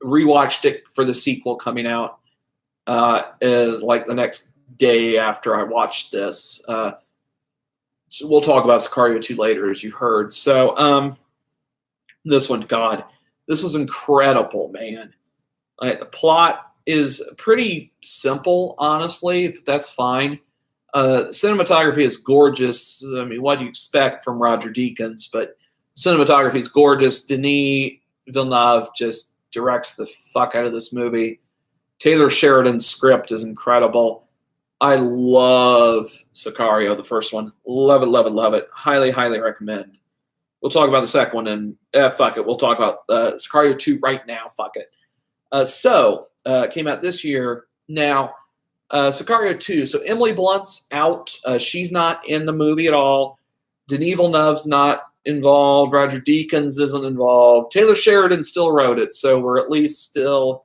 rewatched it for the sequel coming out like the next day after I watched this. So we'll talk about Sicario 2 later, as you heard. So this one, God, this was incredible, man. The plot is pretty simple, honestly, but that's fine. Cinematography is gorgeous. I mean, what do you expect from Roger Deakins? But cinematography is gorgeous. Denis Villeneuve just directs the fuck out of this movie. Taylor Sheridan's script is incredible. I love Sicario, the first one. Love it. Highly recommend. We'll talk about the second one, and fuck it. We'll talk about Sicario 2 right now. Fuck it. Came out this year. Now, Sicario 2. So Emily Blunt's out. She's not in the movie at all. Denis Villeneuve's not involved. Roger Deakins isn't involved. Taylor Sheridan still wrote it, so we're at least still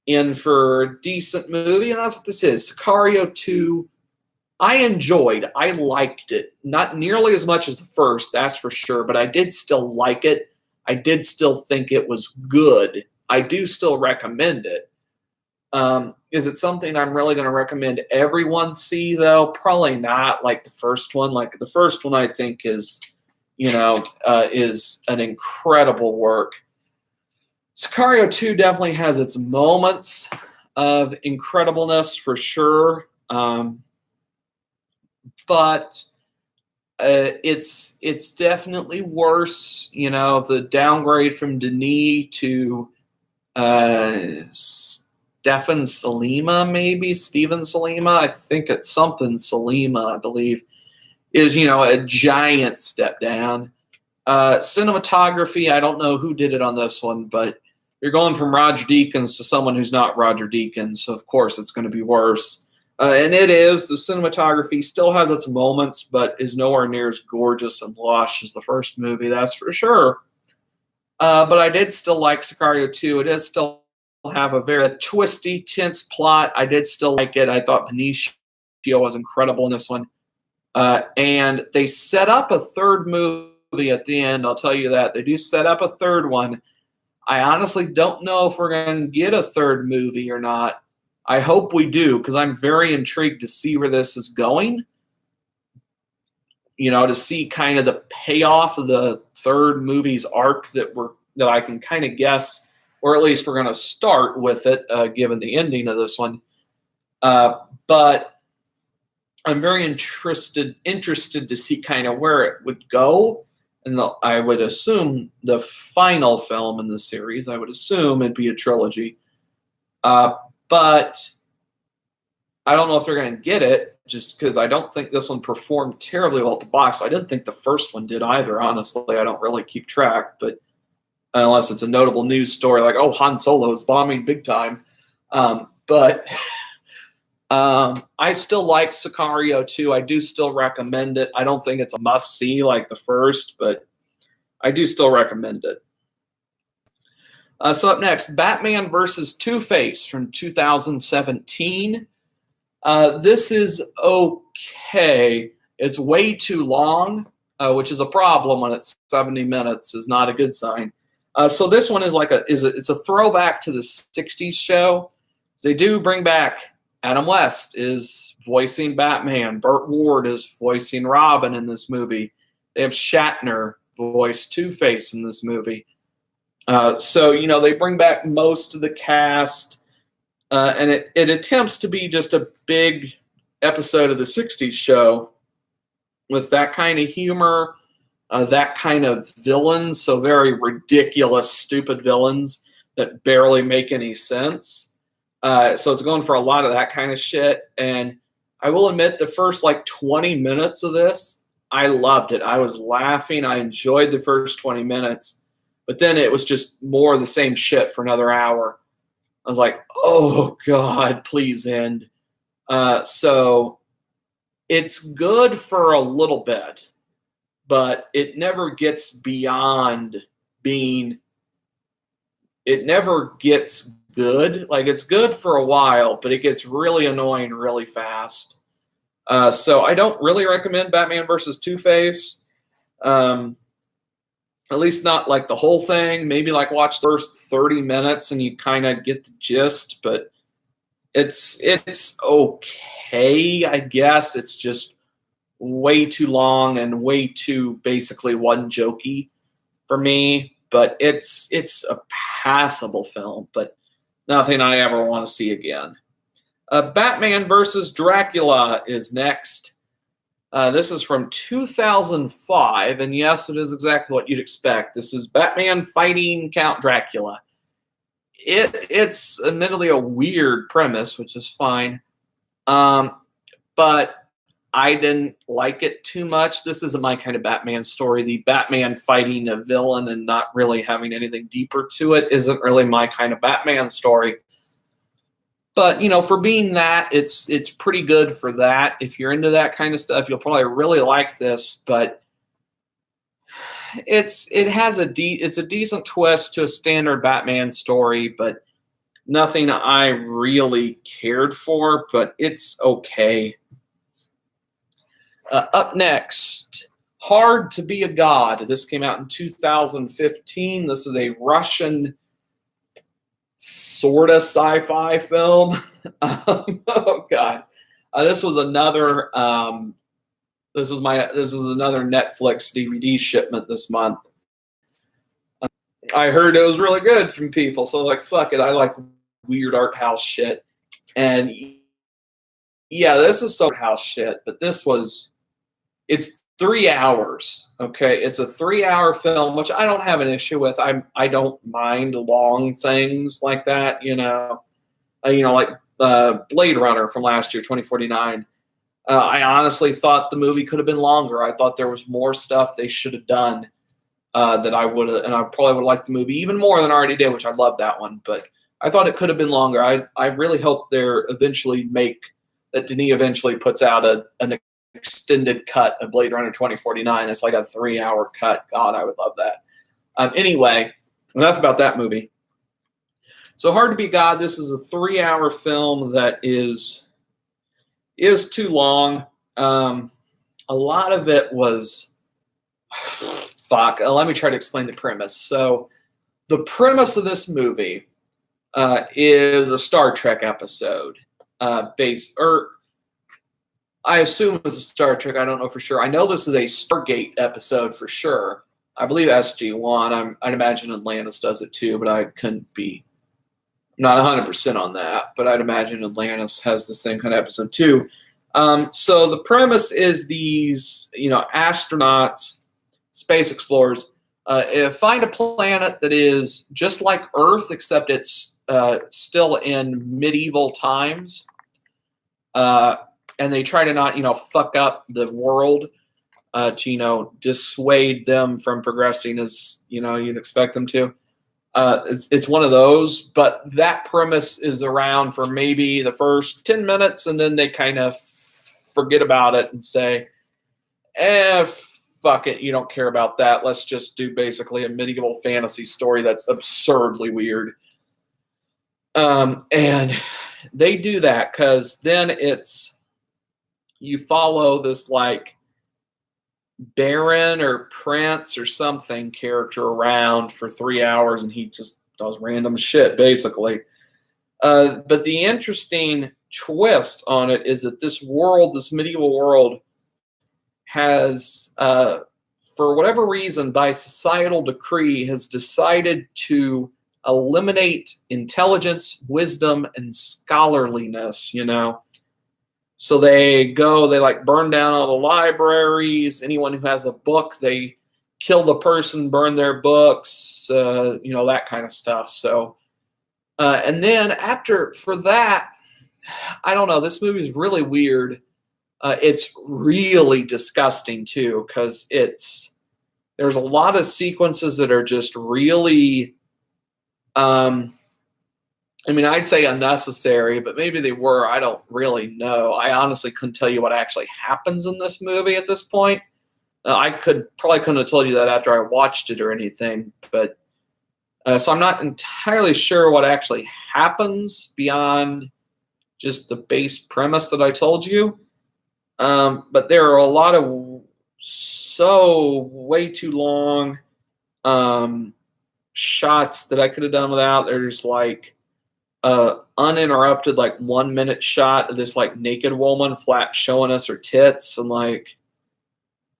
in for a decent movie, and that's what this is. Sicario 2, I enjoyed. I liked it. Not nearly as much as the first, that's for sure, but I did still like it. I did still think it was good. I do still recommend it. Is it something I'm really going to recommend everyone see, though? Probably not like the first one. Like the first one, I think is an incredible work. Sicario 2 definitely has its moments of incredibleness for sure. But it's definitely worse. The downgrade from Denis to Steven Salima, I think it's something Salima, I believe, is, a giant step down. Cinematography, I don't know who did it on this one, but you're going from Roger Deakins to someone who's not Roger Deakins, so of course it's going to be worse. And it is. The cinematography still has its moments, but is nowhere near as gorgeous and lush as the first movie, that's for sure. But I did still like Sicario 2. It does still have a very twisty, tense plot. I did still like it. I thought Benicio was incredible in this one. And they set up a third movie at the end. I'll tell you that. They do set up a third one. I honestly don't know if we're going to get a third movie or not. I hope we do, because I'm very intrigued to see where this is going. To see kind of the payoff of the third movie's arc that I can kind of guess, or at least we're going to start with it, given the ending of this one. But I'm very interested to see kind of where it would go. And I would assume the final film in the series, I would assume it'd be a trilogy. But I don't know if they're going to get it, just because I don't think this one performed terribly well at the box. I didn't think the first one did either, honestly. I don't really keep track. But unless it's a notable news story like, oh, Han Solo's bombing big time. But I still like Sicario 2. I do still recommend it. I don't think it's a must-see like the first, but I do still recommend it. So up next, Batman versus Two-Face from 2017. This is okay. It's way too long, which is a problem when it's 70 minutes. Is not a good sign. So this one is it's a throwback to the 60s show. They do bring back Adam West is voicing Batman. Burt Ward is voicing Robin in this movie. They have Shatner voice Two-Face in this movie. So they bring back most of the cast, and it attempts to be just a big episode of the 60s show with that kind of humor, that kind of villains, so very ridiculous, stupid villains that barely make any sense. So it's going for a lot of that kind of shit. And I will admit, the first 20 minutes of this, I loved it. I was laughing. I enjoyed the first 20 minutes. But then it was just more of the same shit for another hour. I was like, oh, God, please end. So it's good for a little bit, but it never gets beyond being, it never gets good. It's good for a while, but it gets really annoying really fast. So I don't really recommend Batman versus Two-Face. At least not the whole thing. Maybe watch the first 30 minutes and you kind of get the gist, but it's okay, I guess. It's just way too long and way too basically one jokey for me, but it's a passable film, but nothing I ever want to see again. Batman versus Dracula is next. This is from 2005, and yes, it is exactly what you'd expect. This is Batman fighting Count Dracula. It's admittedly a weird premise, which is fine, but I didn't like it too much. This isn't my kind of Batman story. The Batman fighting a villain and not really having anything deeper to it isn't really my kind of Batman story. But, for being that, it's pretty good for that. If you're into that kind of stuff, you'll probably really like this. But it's a decent twist to a standard Batman story, but nothing I really cared for. But it's okay. Up next, Hard to Be a God. This came out in 2015. This is a Russian sort of sci-fi film. Oh God, this was another. This was another Netflix DVD shipment this month. I heard it was really good from people, so fuck it. I like weird art house shit, and yeah, this is some house shit. But it's 3 hours. Okay, it's a 3-hour film, which I don't have an issue with. I don't mind long things like that. Blade Runner from last year, 2049. I honestly thought the movie could have been longer. I thought there was more stuff they should have done that I would have, and I probably would have liked the movie even more than I already did, which I love that one. But I thought it could have been longer. I really hope that Denis eventually puts out an extended cut of Blade Runner 2049. It's like a 3-hour cut. God, I would love that. Anyway, enough about that movie. So Hard to Be God. This is a 3-hour film that is too long. A lot of it was fuck. Let me try to explain the premise. So the premise of this movie is a Star Trek episode I assume it's a Star Trek. I don't know for sure. I know this is a Stargate episode for sure. I believe SG-1. I'd imagine Atlantis does it too, but I couldn't be not 100% on that. But I'd imagine Atlantis has the same kind of episode too. So the premise is these, astronauts, space explorers, find a planet that is just like Earth, except it's still in medieval times. And they try to not, fuck up the world to, dissuade them from progressing as, you'd expect them to. It's one of those, but that premise is around for maybe the first 10 minutes, and then they kind of forget about it and say, fuck it, you don't care about that. Let's just do basically a medieval fantasy story that's absurdly weird. And they do that because then you follow this like Baron or Prince or something character around for 3 hours, and he just does random shit basically. But the interesting twist on it is that this medieval world, has, for whatever reason, by societal decree, has decided to eliminate intelligence, wisdom, and scholarliness, So they like burn down all the libraries. Anyone who has a book, they kill the person, burn their books, that kind of stuff. So, and then for that, I don't know, this movie is really weird. It's really disgusting too, because there's a lot of sequences that are just really, I'd say unnecessary, but maybe they were. I don't really know. I honestly couldn't tell you what actually happens in this movie at this point. I probably couldn't have told you that after I watched it or anything, but so I'm not entirely sure what actually happens beyond just the base premise that I told you. But there are a lot of way too long shots that I could have done without. There's like uninterrupted like 1 minute shot of this like naked woman flat showing us her tits and like,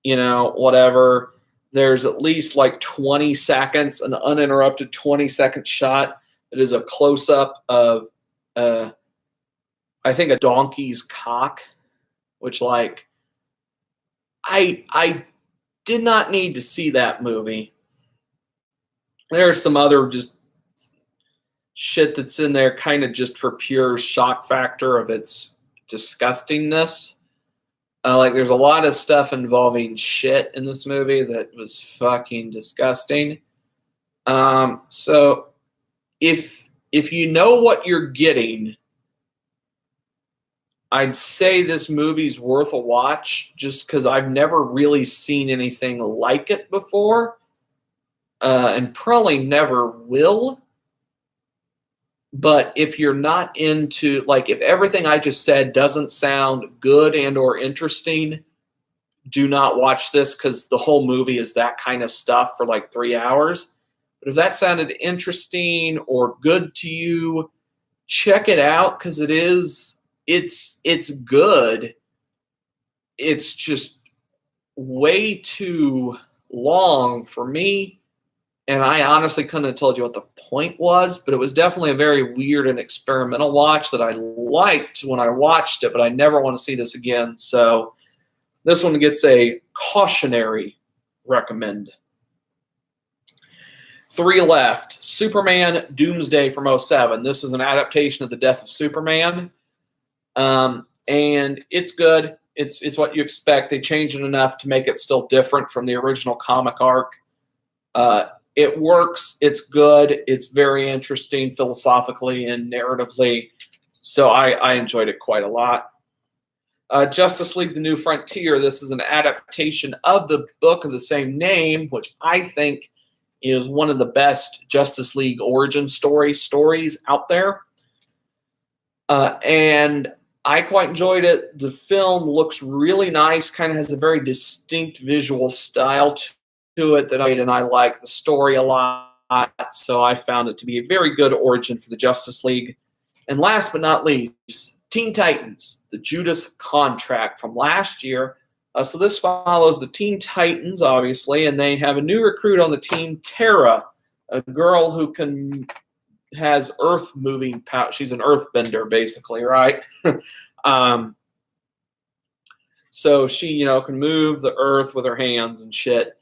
whatever. There's at least like 20 seconds, an uninterrupted 20-second shot that is a close up of I think a donkey's cock. Which, like, I did not need to see that movie. There's some other just shit that's in there kind of just for pure shock factor of its disgustingness. Like, there's a lot of stuff involving shit in this movie that was fucking disgusting. So, if you know what you're getting, I'd say this movie's worth a watch just because I've never really seen anything like it before, and probably never will. But if you're not into, like, if everything I just said doesn't sound good and or interesting, do not watch this because the whole movie is that kind of stuff for like 3 hours. But if that sounded interesting or good to you, check it out because it's good. It's just way too long for me. And I honestly couldn't have told you what the point was, but it was definitely a very weird and experimental watch that I liked when I watched it, but I never want to see this again. So this one gets a cautionary recommend. 3 left. Superman Doomsday from 2007. This is an adaptation of The Death of Superman. And it's good. It's what you expect. They changed it enough to make it still different from the original comic arc. It works. It's good. It's very interesting philosophically and narratively. So I enjoyed it quite a lot. Justice League: The New Frontier. This is an adaptation of the book of the same name, which I think is one of the best Justice League origin stories out there. And I quite enjoyed it. The film looks really nice, kind of has a very distinct visual style to it and I like the story a lot. So I found it to be a very good origin for the Justice League. And last but not least, Teen Titans, the Judas contract from last year. So this follows the Teen Titans, obviously, and they have a new recruit on the team, Tara, a girl who has earth moving power. She's an earthbender, basically, right? So she, can move the earth with her hands and shit.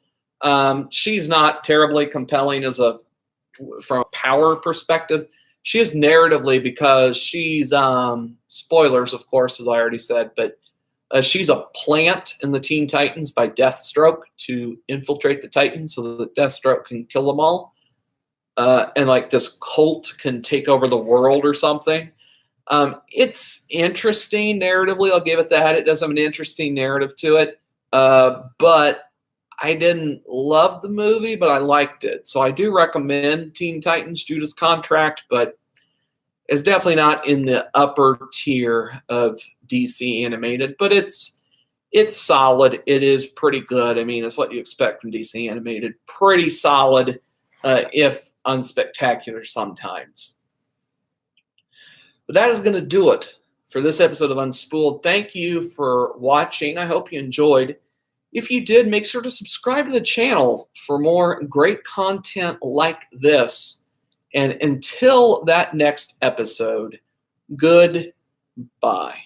She's not terribly compelling from a power perspective. She is narratively because she's, spoilers, of course, as I already said, but she's a plant in the Teen Titans by Deathstroke to infiltrate the Titans so that Deathstroke can kill them all. and like this cult can take over the world or something. It's interesting narratively. I'll give it that. It does have an interesting narrative to it. But I didn't love the movie, but I liked it. So I do recommend Teen Titans Judas Contract, but it's definitely not in the upper tier of DC animated, but it's solid. It is pretty good. I mean, it's what you expect from DC animated. Pretty solid, if unspectacular sometimes. But that is going to do it for this episode of Unspooled. Thank you for watching. I hope you enjoyed. If you did, make sure to subscribe to the channel for more great content like this. And until that next episode, goodbye.